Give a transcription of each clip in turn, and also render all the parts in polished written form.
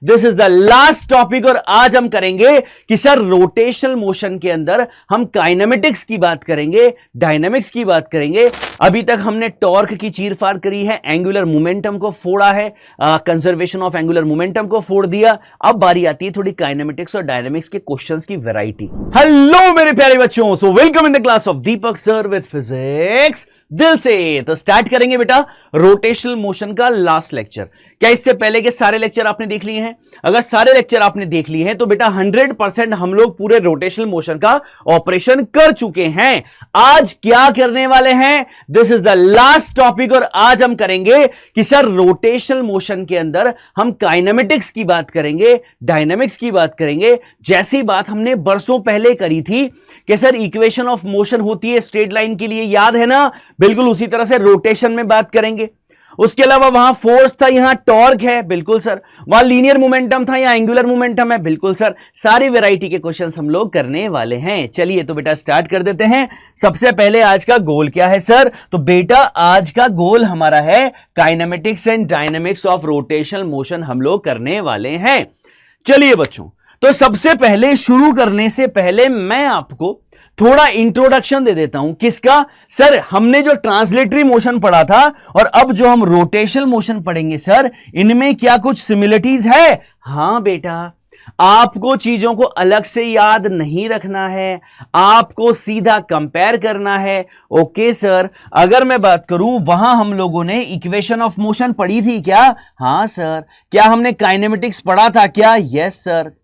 This is the last topic और आज हम करेंगे कि सर रोटेशनल मोशन के अंदर हम काइनेमेटिक्स की बात करेंगे, डायनामिक्स की बात करेंगे। अभी तक हमने टॉर्क की चीरफाड़ करी है, एंगुलर मोमेंटम को फोड़ा है, कंजर्वेशन ऑफ एंगुलर मोमेंटम को फोड़ दिया। अब बारी आती है थोड़ी काइनेमेटिक्स और डायनामिक्स के क्वेश्चंस की वैरायटी। हेलो मेरे प्यारे बच्चों, so welcome in the class of Deepak sir with physics दिल से। तो स्टार्ट करेंगे बेटा रोटेशनल मोशन का लास्ट लेक्चर। क्या इससे पहले के सारे लेक्चर आपने देख लिए हैं? अगर सारे लेक्चर आपने देख लिए हैं तो बेटा 100% हम लोग पूरे रोटेशनल मोशन का ऑपरेशन कर चुके हैं। आज क्या करने वाले हैं? This is the last topic और आज हम करेंगे कि सर रोटेशनल मोशन के अंदर हम काइनेमेटिक्स की बात करेंगे, डायनामिक्स की बात करेंगे। जैसी बात हमने बरसों पहले करी थी कि सर इक्वेशन ऑफ मोशन होती है स्ट्रेट लाइन के लिए, याद है ना? बिल्कुल उसी तरह से रोटेशन में बात करेंगे। उसके अलावा वहां फोर्स था, यहां टॉर्क है, बिल्कुल सर। वहां लीनियर मोमेंटम था, यहां एंगुलर मोमेंटम है, बिल्कुल सर। सारी वैरायटी के क्वेश्चंस हम लोग करने वाले हैं। चलिए तो बेटा स्टार्ट कर देते हैं। सबसे पहले आज का गोल क्या है सर? तो बेटा आज का गोल हमारा है kinematics and dynamics of rotational motion हम लोग करने वाले हैं। चलिए बच्चों, तो सबसे पहले शुरू करने से पहले मैं आपको थोड़ा इंट्रोडक्शन दे देता हूं। किसका? सर हमने जो ट्रांसलेटरी मोशन पढ़ा था और अब जो हम रोटेशनल मोशन पढ़ेंगे सर, इनमें क्या कुछ सिमिलरिटीज है? हां बेटा, आपको चीजों को अलग से याद नहीं रखना है, आपको सीधा कंपेयर करना है। ओके सर, अगर मैं बात करूं वहां हम लोगों ने इक्वेशन ऑफ मोशन पढ़ी थी क्या? हां सर। क्या हमने काइनेमेटिक्स पढ़ा था क्या? Yes sir.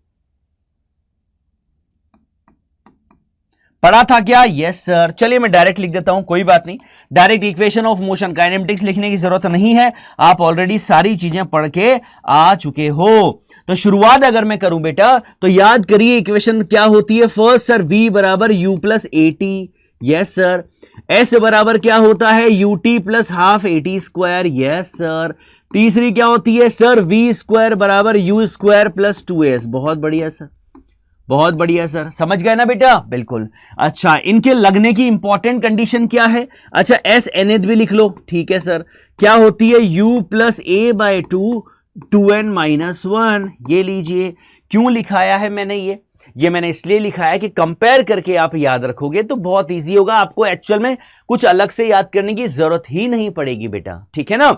पढ़ा था क्या? Yes sir. चलिए मैं डायरेक्ट लिख देता हूं, कोई बात नहीं। Direct equation of motion kinematics लिखने की जरूरत नहीं है, आप ऑलरेडी सारी चीजें पढ़ के आ चुके हो। तो शुरुआत अगर मैं करूं बेटा, तो याद करिए इक्वेशन क्या होती है। फर्स्ट सर v बराबर u plus A T, yes sir. s बराबर क्या होता है? ut plus half A T square, yes sir. तीसरी क्या होती है सर? v स्क्वायर बराबर u स्क्वायर प्लस 2s। बहुत बढ़िया सर, बहुत बढ़िया सर। समझ गए ना बेटा? बिल्कुल। अच्छा, इनके लगने की इंपॉर्टेंट कंडीशन क्या है? अच्छा, एस nth भी लिख लो, ठीक है सर। क्या होती है? u प्लस ए बाय 2n माइनस 1। ये लीजिए। क्यों लिखाया है मैंने ये मैंने इसलिए लिखा है कि कंपेयर करके आप याद रखोगे तो बहुत इजी होगा, आपको एक्चुअल में कुछ अलग से याद करने की जरूरत ही नहीं पड़ेगी बेटा, ठीक है ना?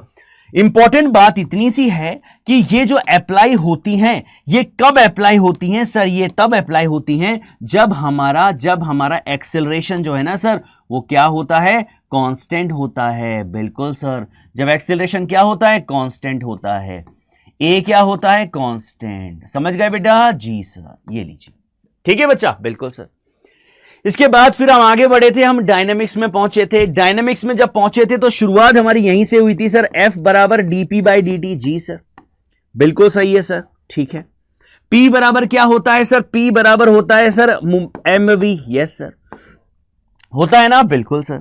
इंपॉर्टेंट बात इतनी सी है कि ये जो अप्लाई होती हैं, ये कब अप्लाई होती हैं सर? ये तब अप्लाई होती हैं जब हमारा एक्सेलरेशन जो है ना सर, वो क्या होता है? कांस्टेंट होता है। बिल्कुल सर, जब एक्सेलरेशन क्या होता है? कांस्टेंट होता है। ए क्या होता है? कांस्टेंट। समझ गए बेटा? जी सर, ये लीजिए। ठीक है बच्चा? बिल्कुल सर। इसके बाद फिर हम आगे बढ़े थे, हम डायनामिक्स में पहुंचे थे। डायनामिक्स में जब पहुंचे थे तो शुरुआत हमारी यहीं से हुई थी सर, F बराबर dp बाई dt। जी सर, बिल्कुल सही है सर, ठीक है। P बराबर क्या होता है सर? P बराबर होता है सर mv, यस सर, होता है ना? बिल्कुल सर।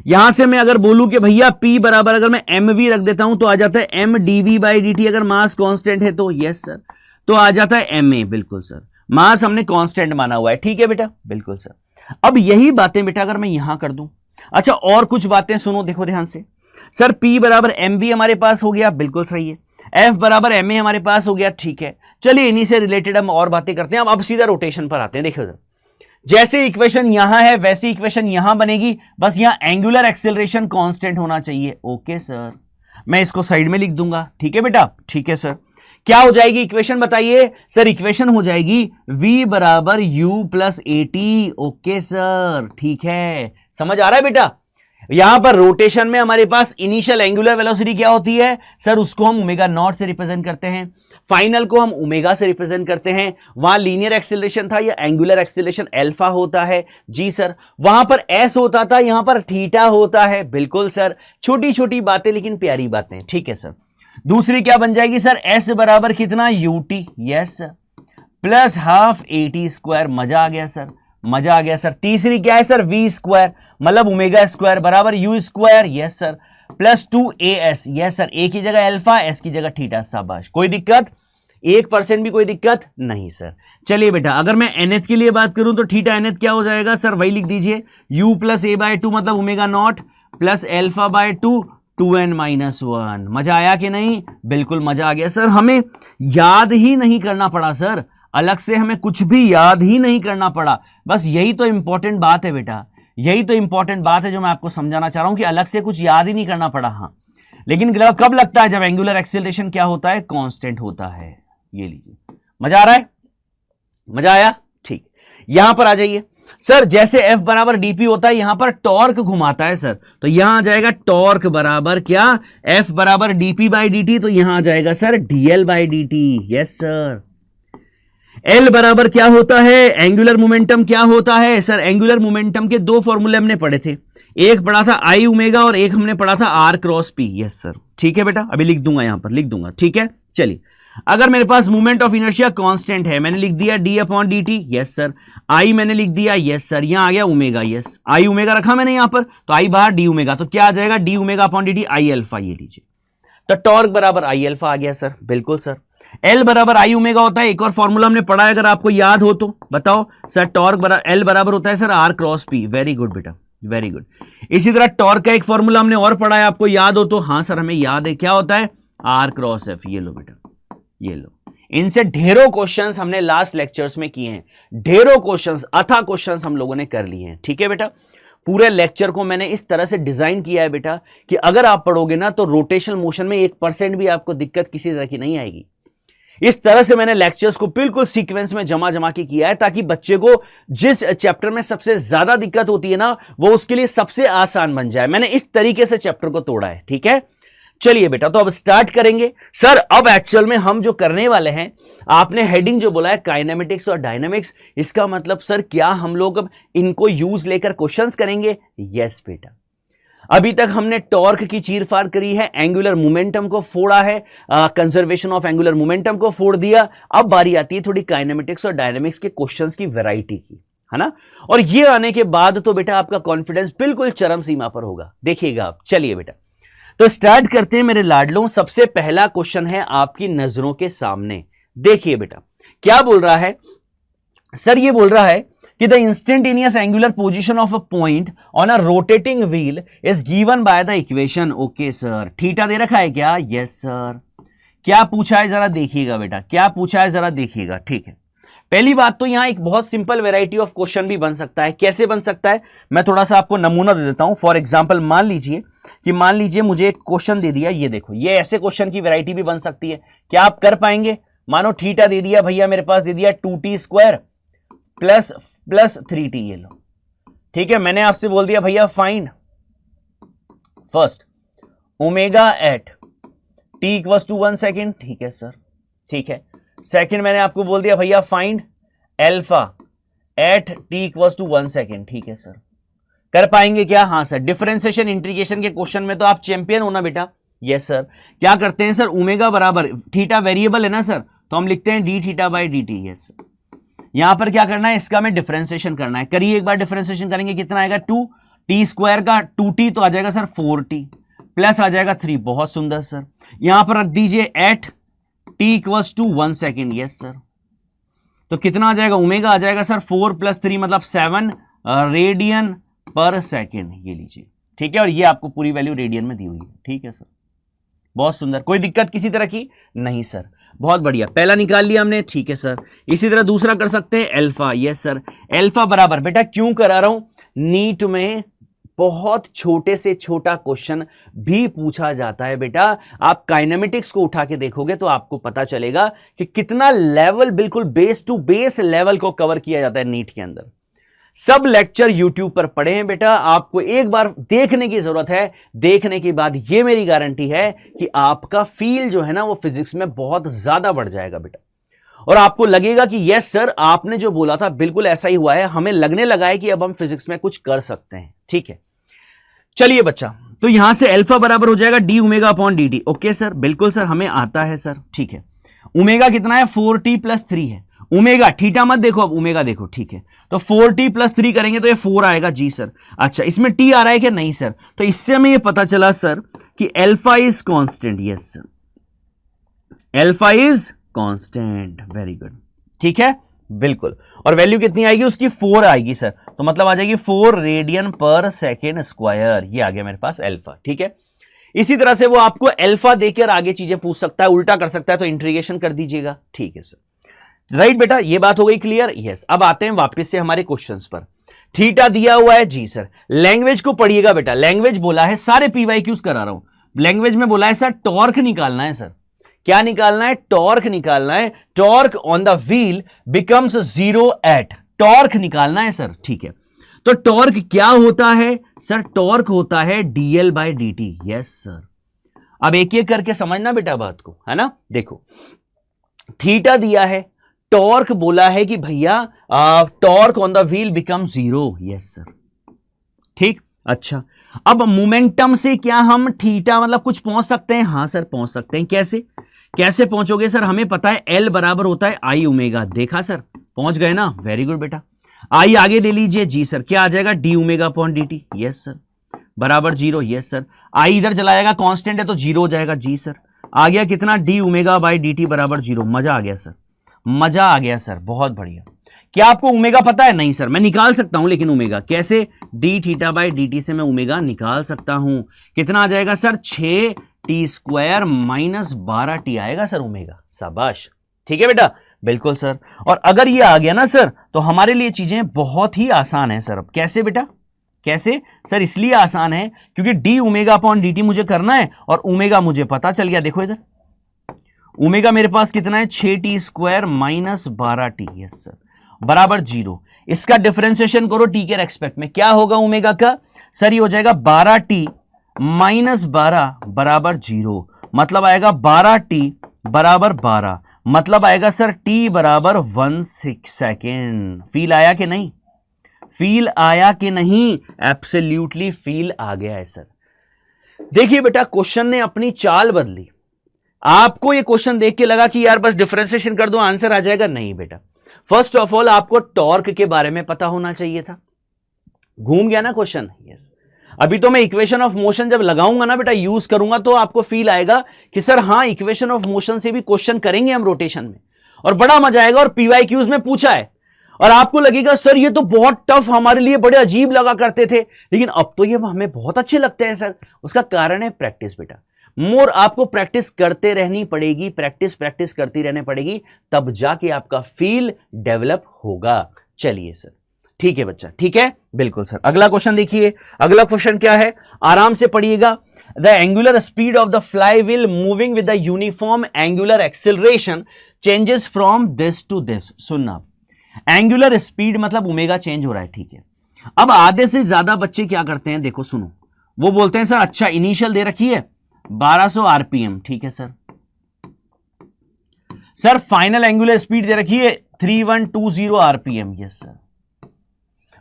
यहां से मैं अगर बोलूं कि भैया P बराबर अगर मैं mv रख देता हूं तो आ जाता है m dv बाई dt। अगर मास कांस्टेंट है तो यस सर, तो आ जाता है ma। बिल्कुल सर, मास हमने कांस्टेंट माना हुआ है, ठीक है बेटा? बिल्कुल सर। अब यही बातें बेटा अगर मैं यहां कर दूं, अच्छा और कुछ बातें सुनो, देखो ध्यान से। सर P बराबर mv हमारे पास हो गया, बिल्कुल सही है। F बराबर ma हमारे पास हो गया, ठीक है। चलिए इन्हीं से रिलेटेड हम और बातें करते हैं। अब सीधा रोटेशन पर आते हैं। देखो जैसे इक्वेशन यहां है वैसी इक्वेशन यहां बनेगी, बस यहां एंगुलर एक्सेलरेशन कांस्टेंट होना चाहिए। ओके सर, मैं इसको साइड में लिख दूंगा, ठीक है बेटा? ठीक है सर। क्या हो जाएगी इक्वेशन बताइए सर? इक्वेशन हो जाएगी v बराबर u plus A T. Okay sir, ठीक है। समझ आ रहा है बेटा? यहां पर रोटेशन में हमारे पास इनिशियल एंगुलर वेलोसिटी क्या होती है सर? उसको हम ओमेगा नॉट से रिप्रेजेंट करते हैं, फाइनल को हम ओमेगा से रिप्रेजेंट करते हैं। वहां लीनियर एक्सेलरेशन था, या एंगुलर एक्सेलरेशन अल्फा होता है। जी सर। वहां पर s होता था, यहां पर थीटा होता है। बिल्कुल सर, छोटी छोटी बातें लेकिन प्यारी बातें, ठीक है सर। दूसरी क्या बन जाएगी सर? s बराबर कितना? ut, yes sir, plus half A T square. मजा आ गया सर, मजा आ गया सर। तीसरी क्या है सर? v स्क्वायर मतलब ओमेगा स्क्वायर बराबर u square, yes sir, plus 2as, yes sir. a की जगह अल्फा, s की जगह थीटा। शाबाश, कोई दिक्कत? 1% भी कोई दिक्कत नहीं सर। चलिए बेटा, अगर मैं nth के लिए बात करूं तो थीटा nth क्या हो जाएगा सर? वही लिख दीजिए, u प्लस a बाय 2 मतलब omega naught plus alpha by 2 2n-1। मजा आया कि नहीं? बिल्कुल मजा आ गया सर। हमें याद ही नहीं करना पड़ा सर, अलग से हमें कुछ भी याद ही नहीं करना पड़ा। बस यही तो इंपॉर्टेंट बात है बेटा, यही तो इंपॉर्टेंट बात है जो मैं आपको समझाना चाह रहा हूं कि अलग से कुछ याद ही नहीं करना पड़ा। हाँ, लेकिन कब लगता है? जब एंगुलर एक्सेलरेशन क्या होता है? कांस्टेंट होता है। ये लीजिए, मजा आ रहा है? मजा आया? ठीक। यहां पर आ जाइए सर, जैसे F बराबर dp होता है, यहां पर टॉर्क घुमाता है सर, तो यहां आ जाएगा टॉर्क बराबर क्या? F बराबर dp बाई dt, तो यहां आ जाएगा sir dl by dt। Yes sir. L बराबर क्या होता है? एंगुलर मोमेंटम क्या होता है सर? एंगुलर मोमेंटम के दो फॉर्मूले हमने पढ़े थे, एक पढ़ा था I ओमेगा और एक हमने पढ़ा था R cross P। Yes sir, ठीक है बेटा, अभी लिख दूंगा, यहां पर लिख दूंगा, ठीक है। चलिए, अगर मेरे पास मोमेंट ऑफ इनर्शिया कांस्टेंट है, मैंने लिख दिया d upon dt। Yes sir. I मैंने लिख दिया, यस सर, यहां आ गया ओमेगा। यस, I ओमेगा रखा मैंने यहां पर, तो I बाहर d ओमेगा, तो क्या आ जाएगा? d omega upon dt I alpha. ये लीजिए, तो टॉर्क बराबर I अल्फा आ गया सर। बिल्कुल सर। L बराबर I ओमेगा होता है, एक और फॉर्मूला हमने पढ़ा है, अगर आपको याद हो तो बताओ सर। टॉर्क बराबर L बराबर होता है sir R cross P। Very good बेटा, वेरी गुड। इसी तरह टॉर्क का एक फॉर्मूला हमने और पढ़ा है, आपको याद हो तो? हाँ सर, हमें याद है, क्या होता है? R cross F। ये लो बेटा, ये लो। इनसे ढेरों क्वेश्चंस हमने लास्ट लेक्चर्स में किए हैं, ढेरों क्वेश्चंस, अथा क्वेश्चंस हम लोगों ने कर लिए हैं। ठीक है बेटा, पूरे लेक्चर को मैंने इस तरह से डिजाइन किया है बेटा कि अगर आप पढ़ोगे ना तो रोटेशनल मोशन में 1% भी आपको दिक्कत किसी तरह की नहीं आएगी। इस तरह से मैंने लेक्चर्स को बिल्कुल सीक्वेंस में जमा के किया है, ताकि बच्चे को जिस चैप्टर में सबसे ज्यादा दिक्कत होती है ना, वो उसके लिए सबसे आसान बन जाए। मैंने इस तरीके से चैप्टर को तोड़ा है। ठीक है, चलिए बेटा, तो अब स्टार्ट करेंगे सर। अब एक्चुअल में हम जो करने वाले हैं, आपने हेडिंग जो बोला है काइनेमेटिक्स और डायनामिक्स, इसका मतलब सर क्या हम लोग अब इनको यूज लेकर क्वेश्चंस करेंगे? यस बेटा। अभी तक हमने टॉर्क की चीरफाड़ करी है, एंगुलर मोमेंटम को फोड़ा है, कंजर्वेशन ऑफ एंगुलर मोमेंटम को फोड़ दिया। अब बारी आती है थोड़ी काइनेमेटिक्स और डायनामिक्स के क्वेश्चंस की वैरायटी की, है ना। और ये आने के बाद तो बेटा आपका कॉन्फिडेंस बिल्कुल चरम सीमा पर होगा, देखिएगा आप। चलिए बेटा, तो स्टार्ट करते हैं मेरे लाडलों। सबसे पहला क्वेश्चन है आपकी नजरों के सामने, देखिए बेटा क्या बोल रहा है सर। ये बोल रहा है कि the instantaneous angular position of a point on a rotating wheel is given by the equation. Okay sir, theta दे रखा है क्या? Yes sir. क्या पूछा है जरा देखिएगा बेटा, क्या पूछा है जरा देखिएगा। ठीक है, पहली बात तो यहां एक बहुत सिंपल वैरायटी ऑफ क्वेश्चन भी बन सकता है। कैसे बन सकता है, मैं थोड़ा सा आपको नमूना दे देता हूं। फॉर एग्जांपल मान लीजिए मुझे एक क्वेश्चन दे दिया, ये देखो, ये ऐसे क्वेश्चन की वैरायटी भी बन सकती है। क्या आप कर पाएंगे? मानो थीटा दे दिया भैया, मेरे पास दे दिया 2t स्क्वायर प्लस 3t। ये लो, ठीक है। मैंने आपसे बोल दिया भैया find first omega at t equals to 1 second. ठीक है सर, ठीक है। सेकंड मैंने आपको बोल दिया भैया find alpha at t equals to 1 second. ठीक है सर, कर पाएंगे क्या? हाँ सर। डिफरेंशिएशन इंटीग्रेशन के क्वेश्चन में तो आप चैंपियन हो ना बेटा। Yes sir. क्या करते हैं सर, ओमेगा बराबर, थीटा वेरिएबल है ना सर, तो हम लिखते हैं D theta by D T. Yes sir. यहां पर क्या करना है, इसका हमें डिफरेंशिएशन करना है। करिए एक बार डिफरेंशिएशन करेंगे, कितना आएगा? 2t स्क्वायर का 2t तो आ जाएगा सर 4t प्लस आ जाएगा 3। बहुत सुंदर सर। यहां पर रख दीजिए at t equals to 1 second. Yes sir. तो कितना आ जाएगा? ओमेगा आ जाएगा सर 4 प्लस 3 मतलब 7 रेडियन पर सेकेंड। ये लीजिए, ठीक है। और ये आपको पूरी वैल्यू रेडियन में दी हुई है। ठीक है सर, बहुत सुंदर। कोई दिक्कत किसी तरह की? नहीं सर, बहुत बढ़िया। पहला निकाल लिया हमने, ठीक है सर। इसी तरह दूसरा कर सकते हैं एल्फा। Yes sir. एल्फा बराबर, बेटा क्यों करा रहा हूं, नीट में बहुत छोटे से छोटा क्वेश्चन भी पूछा जाता है बेटा। आप काइनेमेटिक्स को उठा के देखोगे तो आपको पता चलेगा कि कितना लेवल, बिल्कुल बेस टू बेस लेवल को कवर किया जाता है नीट के अंदर। सब लेक्चर यूट्यूब पर पड़े हैं बेटा, आपको एक बार देखने की जरूरत है। देखने के बाद ये मेरी गारंटी है कि आपका फील जो है ना, वो फिजिक्स में बहुत ज्यादा बढ़ जाएगा बेटा। और आपको लगेगा कि यस सर, आपने जो बोला था बिल्कुल ऐसा ही हुआ है। हमें लगने लगा है कि अब हम फिजिक्स में कुछ कर सकते हैं। ठीक है, चलिए बच्चा, तो यहां से अल्फा बराबर हो जाएगा D omega upon D T. Okay sir, बिल्कुल सर, हमें आता है सर। ठीक है, ओमेगा कितना है? 4t प्लस 3 है। ओमेगा, थीटा मत देखो, अब ओमेगा देखो। ठीक है, तो 4t प्लस 3 करेंगे तो ये 4 आएगा। जी सर। अच्छा, इसमें t आ रहा है क्या? नहीं सर। तो इससे हमें ये पता चला सर कि alpha is constant. Yes sir, alpha is constant. Very good, ठीक है, बिल्कुल। और वैल्यू कितनी आएगी उसकी? 4 आएगी सर। तो मतलब आ जाएगी 4 रेडियन पर सेकेंड स्क्वायर। ये आ गया मेरे पास अल्फा। ठीक है, इसी तरह से वो आपको अल्फा देकर आगे चीजें पूछ सकता है, उल्टा कर सकता है, तो इंट्रीगेशन कर दीजिएगा। ठीक है सर, राइट बेटा, ये बात हो गई क्लियर। यस, अब आते हैं वापस से हमारे क्वेश्चंस पर। थीटा दिया हुआ है जी सर, लैंग्वेज को पढ़िएगा बेटा। लैंग्वेज बोला है, सारे पीवाईक्यूज करा रहा हूं। लैंग्वेज में बोला है सर टॉर्क निकालना है। सर क्या निकालना है? टॉर्क निकालना है। Torque on the wheel becomes 0 at, torque निकालना है सर। ठीक है, तो टॉर्क क्या होता है सर? टॉर्क होता है DL by dt। Yes sir, अब एक एक करके समझना बेटा बात को, है ना। देखो, थीटा दिया है, टॉर्क बोला है कि भैया torque on the wheel become 0। Yes sir, ठीक। अच्छा, अब मोमेंटम से क्या हम थीटा मतलब कुछ पहुंच सकते हैं? हां सर, पहुंच सकते हैं। कैसे कैसे पहुंचोगे सर? हमें पता है L बराबर होता है आई ओमेगा। देखा सर, पहुंच गए ना, वेरी गुड बेटा। आई आगे ले लीजिए जी सर, क्या आ जाएगा? D omega upon D T. Yes sir, बराबर 0। यस सर, आई इधर चला जाएगा, कांस्टेंट है तो 0 हो जाएगा। जी सर, आ गया कितना? D omega by D T बराबर 0। मजा आ गया सर, मजा आ गया सर, बहुत बढ़िया। क्या आपको ओमेगा पता है? नहीं सर, मैं निकाल सकता हूं, लेकिन ओमेगा कैसे? D theta by D T से मैं ओमेगा निकाल सकता हूं। कितना आ जाएगा sir? 6 T square minus 12 T आएगा सर ओमेगा। शाबाश, ठीक है बेटा, बिल्कुल सर। और अगर ये आ गया ना सर, तो हमारे लिए चीजें बहुत ही आसान है सर। अब कैसे बेटा? कैसे सर? इसलिए आसान है क्योंकि D omega upon D T मुझे करना है और ओमेगा मुझे पता चल गया। देखो इधर, ओमेगा मेरे पास कितना है? 6 T square minus 12 T. Yes sir, बराबर 0। इसका डिफरेंशिएशन करो टी के रेस्पेक्ट में, क्या होगा ओमेगा का? सर ये हो जाएगा 12 टी माइनस 12 बराबर 0। मतलब आएगा 12 टी बराबर 12, मतलब आएगा सर टी बराबर 1 सेकेंड। फील आया कि नहीं? फील आया कि नहीं? एब्सोल्युटली फील आ गया है सर। देखिए बेटा, क्वेश्चन ने अपनी चाल बदली। आपको ये क्वेश्चन देख के लगा कि यार बस डिफरेंशिएशन कर दो आंसर आ जाएगा। नहीं बेटा, फर्स्ट ऑफ ऑल आपको टॉर्क के बारे में पता होना चाहिए था। घूम गया ना क्वेश्चन? यस। अभी तो मैं इक्वेशन ऑफ मोशन जब लगाऊंगा ना बेटा, यूज करूंगा, तो आपको फील आएगा कि सर हाँ, इक्वेशन ऑफ मोशन से भी क्वेश्चन करेंगे हम रोटेशन में, और बड़ा मजा आएगा। और पीवाईक्यूज में पूछा है, और आपको लगेगा सर ये तो बहुत टफ, हमारे लिए बड़े अजीब लगा करते थे, लेकिन अब तो ये हमें बहुत अच्छे लगते हैं सर। उसका कारण है प्रैक्टिस बेटा। मोर आपको प्रैक्टिस करते रहनी पड़ेगी, प्रैक्टिस करती रहनी पड़ेगी, तब जाके आपका फील डेवलप होगा। चलिए सर, ठीक है बच्चा, ठीक है, बिल्कुल सर। अगला क्वेश्चन देखिए, अगला क्वेश्चन क्या है, आराम से पढ़िएगा। The angular speed of the flywheel moving with the uniform angular acceleration changes from this to this. सुनना, एंगुलर स्पीड मतलब ओमेगा चेंज हो रहा है, ठीक है। अब आधे से ज्यादा बच्चे क्या करते हैं, देखो सुनो, वो बोलते हैं सर अच्छा इनिशियल दे रखी है 1200 आरपीएम, ठीक है sir. Sir final angular speed दे रखी है 3120 आरपीएम। यस सर,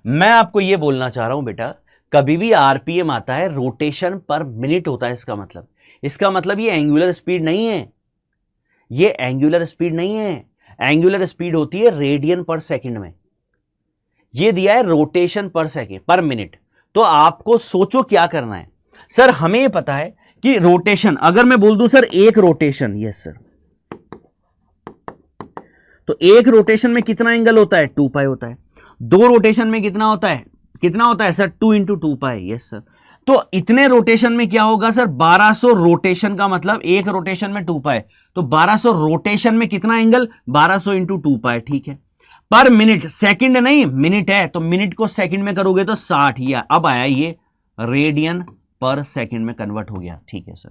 मैं आपको यह बोलना चाह रहा हूं बेटा, कभी भी आरपीएम आता है रोटेशन पर मिनट होता है। इसका मतलब ये एंगुलर स्पीड नहीं है, ये एंगुलर स्पीड नहीं है। एंगुलर स्पीड होती है रेडियन पर सेकंड में, ये दिया है रोटेशन पर सेकंड पर मिनट। तो आपको सोचो क्या करना है। सर हमें पता है कि रोटेशन, अगर मैं बोल दूं सर एक रोटेशन, यस सर, तो एक रोटेशन में कितना एंगल होता है? 2 पाई होता है। 2 रोटेशन में कितना होता है सर? 2 इंटू 2 पाई। यस सर, तो इतने रोटेशन में क्या होगा सर? 1200 रोटेशन का मतलब एक रोटेशन में 2 पाई, तो 1200 रोटेशन में कितना एंगल? 1200 इंटू 2 पाई, ठीक है। पर मिनट, सेकंड नहीं मिनट है, तो मिनट को सेकंड में करोगे तो 60 ही। अब आया ये रेडियन पर सेकंड में कन्वर्ट हो गया, ठीक है सर।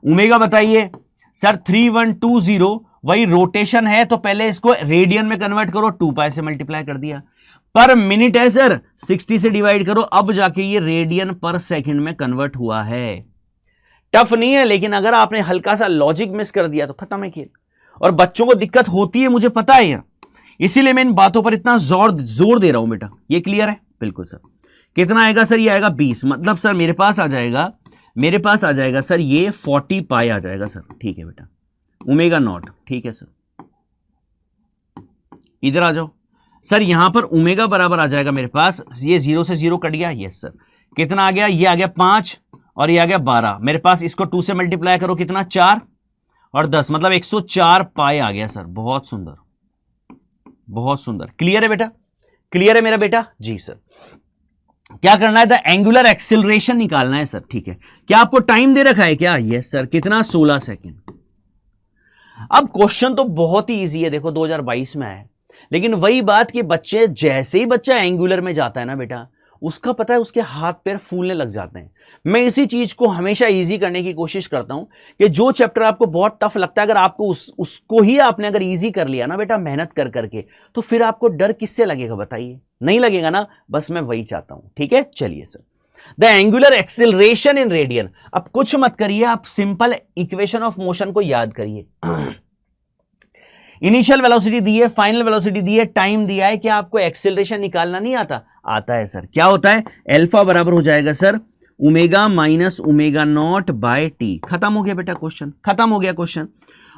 ओमेगा बताइए सर 3120, वही रोटेशन है तो पहले इसको रेडियन में कन्वर्ट करो, 2 पाई से मल्टीप्लाई कर दिया। पर मिनट है सर, 60 से डिवाइड करो, अब जाके ये रेडियन पर सेकंड में कन्वर्ट हुआ है। टफ नहीं है, लेकिन अगर आपने हल्का सा लॉजिक मिस कर दिया तो खत्म है खेल। और बच्चों को दिक्कत होती है, मुझे पता है यार, इसीलिए मैं इन बातों पर इतना जोर दे रहा हूं बेटा। ये क्लियर है? बिल्कुल सर। कितना आएगा सर? ये आएगा 20, मतलब सर मेरे पास आ जाएगा सर ये 40 पाई आ जाएगा सर, ठीक है बेटा, ओमेगा नॉट, ठीक है सर। इधर आ जाओ सर, यहां पर ओमेगा बराबर आ जाएगा मेरे पास, ये 0 से 0 कट गया। यस सर, कितना आ गया? ये आ गया 5 और ये आ गया 12। मेरे पास इसको 2 से मल्टीप्लाई करो, कितना? 4 और 10, मतलब 104 पाई आ गया सर। बहुत सुंदर, बहुत सुंदर। क्लियर है बेटा? क्लियर है मेरा बेटा? जी सर। क्या करना है, द एंगुलर एक्सिलरेशन निकालना है सर, ठीक है। क्या आपको टाइम दे रखा है क्या, यस सर, कितना, 16 सेकेंड। अब क्वेश्चन तो बहुत ही इजी है, देखो 2022 में है, लेकिन वही बात कि बच्चे, जैसे ही बच्चा एंगुलर में जाता है ना बेटा, उसका पता है उसके हाथ पैर फूलने लग जाते हैं। मैं इसी चीज को हमेशा इजी करने की कोशिश करता हूं कि जो चैप्टर आपको बहुत टफ लगता है, अगर आपको उसको ही आपने अगर इजी कर लिया ना बेटा मेहनत कर करके, तो फिर आपको डर किससे लगेगा बताइए, नहीं लगेगा ना। बस मैं वही चाहता हूं, ठीक है। चलिए sir, the angular acceleration in radian. अब कुछ मत करिए, आप सिंपल इक्वेशन ऑफ मोशन को याद करिए। इनिशियल वेलोसिटी दी है, फाइनल वेलोसिटी दी है, टाइम दिया है, क्या आपको एक्सिलरेशन निकालना नहीं आता, आता है सर। क्या होता है, अल्फा बराबर हो जाएगा sir omega minus omega not by T. खत्म हो गया बेटा क्वेश्चन, खत्म हो गया क्वेश्चन।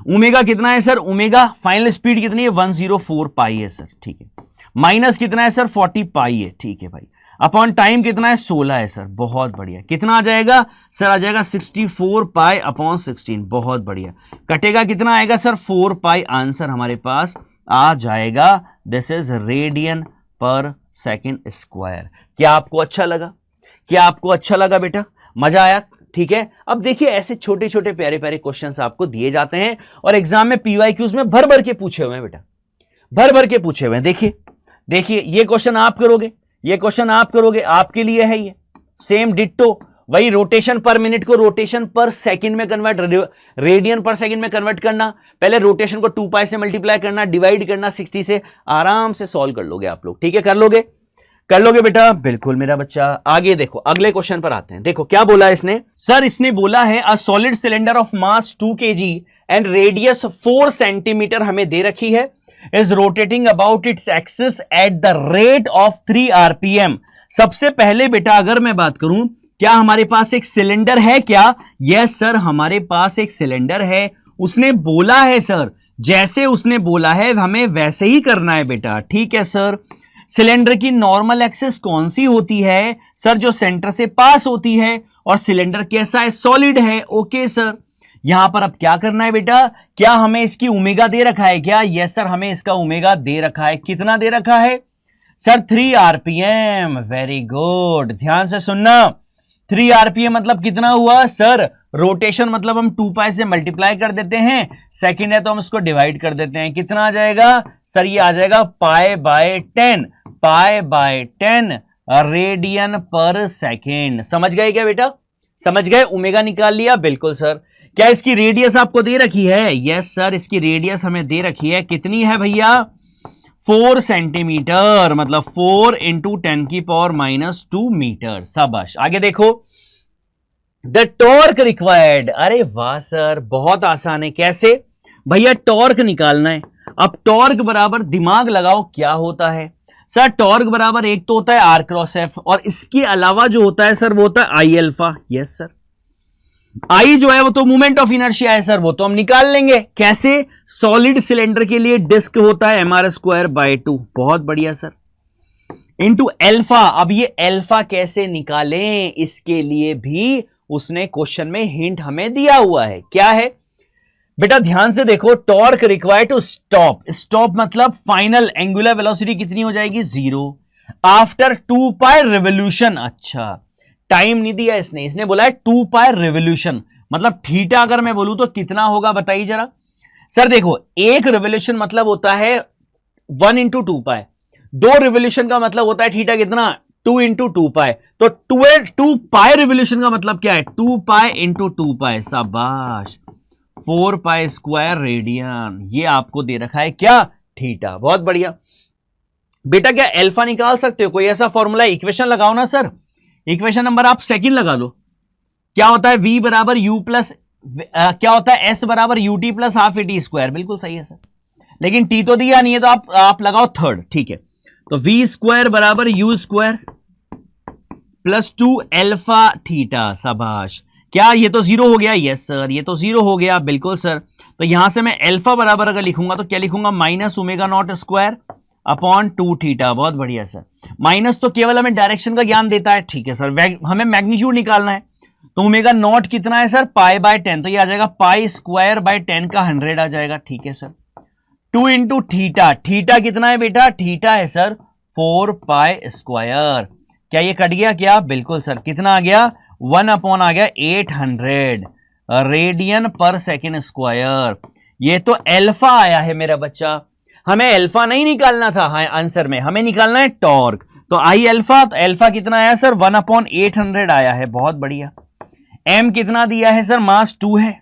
ओमेगा कितना है सर, ओमेगा फाइनल स्पीड कितनी है, 104 पाई है सर, ठीक है। माइनस कितना है सर, 40 पाई है, ठीक है भाई। अपॉन टाइम कितना है, 16 है सर, बहुत बढ़िया। कितना आ जाएगा सर, आ जाएगा 64 पाई अपॉन 16, बहुत बढ़िया। कटेगा कितना आएगा सर, 4 पाई। आंसर हमारे पास आ जाएगा, दिस इज रेडियन पर सेकेंड स्क्वायर। क्या आपको अच्छा लगा, क्या आपको अच्छा लगा बेटा, मजा आया, ठीक है। अब देखिए ऐसे छोटे छोटे प्यारे प्यारे क्वेश्चंस आपको दिए जाते हैं और एग्जाम में पीवाईक्यूज में भर भर के पूछे हुए हैं बेटा, भर भर के पूछे हुए हैं। देखिए देखिए, ये क्वेश्चन आप करोगे, ये क्वेश्चन आप करोगे, आपके लिए है ये सेम डिट्टो। वही रोटेशन पर मिनट को रोटेशन पर सेकंड में कन्वर्ट, रेडियन पर सेकंड में कन्वर्ट करना, पहले रोटेशन को 2 पाई से मल्टीप्लाई करना, डिवाइड करना 60 से, आराम से सॉल्व कर लोगे आप लोग, ठीक है। कर लोगे, कर लोगे बेटा, बिल्कुल मेरा बच्चा। आगे देखो, अगले क्वेश्चन पर आते हैं। देखो क्या बोला इसने, सर इसने बोला है a solid cylinder of mass 2 kg and radius 4 centimetre हमें दे रखी है, is rotating about its axis at the rate of 3 rpm। सबसे पहले बेटा अगर मैं बात करूं, क्या हमारे पास एक सिलेंडर है क्या, यस सर हमारे पास एक सिलेंडर है। उसने बोला है सर, जैसे उसने बोला है हमें वैसे ही करना है बेटा, ठीक है सर। सिलेंडर की नॉर्मल एक्सिस कौन सी होती है सर, जो सेंटर से पास होती है, और सिलेंडर कैसा है, सॉलिड है, ओके सर। यहां पर अब क्या करना है बेटा, क्या हमें इसकी ओमेगा दे रखा है क्या, यस सर हमें इसका ओमेगा दे रखा है। कितना दे रखा है सर, 3 आरपीएम, वेरी गुड, ध्यान से सुनना। 3 आरपीएम मतलब कितना हुआ सर, रोटेशन मतलब हम 2 पाई से मल्टीप्लाई कर देते हैं, सेकंड है तो हम इसको डिवाइड कर देते हैं। कितना आ जाएगा सर, ये आ जाएगा pi by 10, pi by 10 radian पर सेकेंड। समझ गए क्या बेटा, समझ गए, ओमेगा निकाल लिया, बिल्कुल सर। क्या इसकी रेडियस आपको दे रखी है, यस सर इसकी रेडियस हमें दे रखी है, कितनी है भैया, 4 सेंटीमीटर, मतलब 4 इंटू 10 की पावर -2 मीटर। शाबाश। आगे देखो, द टॉर्क रिक्वायर्ड, अरे वाह सर बहुत आसान है। कैसे भैया, टॉर्क निकालना है। अब टॉर्क बराबर, दिमाग लगाओ क्या होता है सर, टॉर्क बराबर एक तो होता है आर क्रॉस एफ, और इसके अलावा जो होता है सर वो होता है आई अल्फा। यस सर, आई जो है वो तो मोमेंट ऑफ इनर्शिया है सर, वो तो हम निकाल लेंगे। कैसे, सॉलिड सिलेंडर के लिए डिस्क होता है mr²/2, बहुत बढ़िया सर, इनटू अल्फा। अब ये अल्फा कैसे निकालें, इसके लिए भी उसने क्वेश्चन में हिंट हमें दिया हुआ है। क्या है बेटा, ध्यान से देखो, torque required to stop, stop मतलब फाइनल एंगुलर वेलोसिटी कितनी हो जाएगी, 0 आफ्टर 2 पाई रिवोल्यूशन। अच्छा, टाइम नहीं दिया इसने, इसने बोला है 2 पाई रिवोल्यूशन, मतलब थीटा अगर मैं बोलूं तो कितना होगा बताइए जरा। सर देखो, एक रिवोल्यूशन मतलब होता है 1 इंटू 2 पाई, 2 रिवोल्यूशन का मतलब होता है थीटा कितना, 2 इंटू 2 पाई। तो 2 पाई रिवोल्यूशन का मतलब क्या है, 2 पाई इंटू 2 पाई। शाबाश, 4 पाई स्क्वायर रेडियन, ये आपको दे रखा है क्या, थीटा। बहुत बढ़िया बेटा। क्या अल्फा निकाल सकते हो, कोई ऐसा फॉर्मूला, इक्वेशन लगाओ ना सर। इक्वेशन नंबर आप सेकंड लगा लो। क्या होता है, v बराबर u प्लस, क्या होता है s बराबर ut plus half at square. बिल्कुल सही है सर, लेकिन t तो दिया नहीं है, तो आप लगाओ थर्ड, ठीक है। तो v स्क्वायर बराबर u square plus 2 alpha theta. शाबाश। क्या ये तो 0 हो गया, यस सर ये तो 0 हो गया, बिल्कुल सर। तो यहां से मैं अल्फा बराबर अगर लिखूंगा तो क्या लिखूंगा, minus omega not square upon 2 theta. बहुत बढ़िया सर। माइनस तो केवल हमें डायरेक्शन का ज्ञान देता है, ठीक है सर। हमें मैग्नीट्यूड निकालना है, तो ओमेगा नॉट कितना है सर, पाई बाय 10, तो ये आ जाएगा पाई स्क्वायर बाय 10 का 100 आ जाएगा, ठीक है सर। 2 इंटू थीटा, थीटा कितना है बेटा, थीटा है सर 4 पाई स्क्वायर। क्या ये कट गया क्या? बिल्कुल सर। कितना आ गया? 1 अपॉन आ गया 800 रेडियन पर सेकेंड स्क्वायर। ये तो एल्फा आया है मेरा बच्चा, हमें एल्फा नहीं निकालना था। हाँ, आंसर में हमें निकालना है टॉर्क। तो आई एल्फा, तो एल्फा कितना आया सर? 1 अपॉन 800 आया है, बहुत बढ़िया। एम कितना दिया है सर? मास 2 है।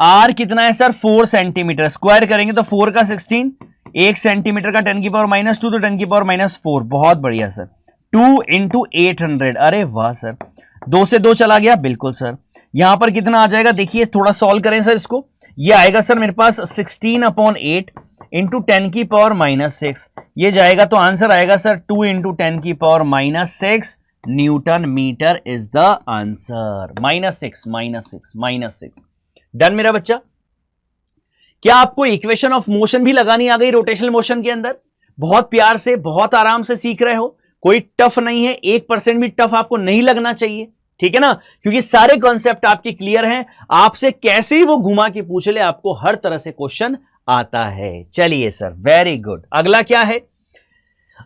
आर कितना है सर? 4 सेंटीमीटर। स्क्वायर करेंगे तो 4 का 16, 1 सेंटीमीटर का 10 की पावर -2 तो 10 की पावर -4। बहुत बढ़िया सर। 2 इंटू 800। अरे वाह सर, 2 से 2 चला गया, बिल्कुल सर। यहां पर कितना आ जाएगा? देखिए थोड़ा सॉल्व करें सर इसको। ये आएगा सर मेरे पास 16 अपॉन 8 इंटू 10 की पावर -6। ये जाएगा तो आंसर आएगा सर 2 इंटू 10 की power -6 newton meter is the answer. -6। Done मेरा बच्चा। क्या आपको इक्वेशन ऑफ मोशन भी लगानी आ गई रोटेशनल मोशन के अंदर? बहुत प्यार से, बहुत आराम से सीख रहे हो, कोई टफ नहीं है, 1% भी टफ आपको नहीं लगना चाहिए, ठीक है ना, क्योंकि सारे कॉन्सेप्ट आपके क्लियर हैं। आपसे कैसे ही वो घुमा के पूछ ले, आपको हर तरह से क्वेश्चन आता है। चलिए सर, वेरी गुड। अगला क्या है?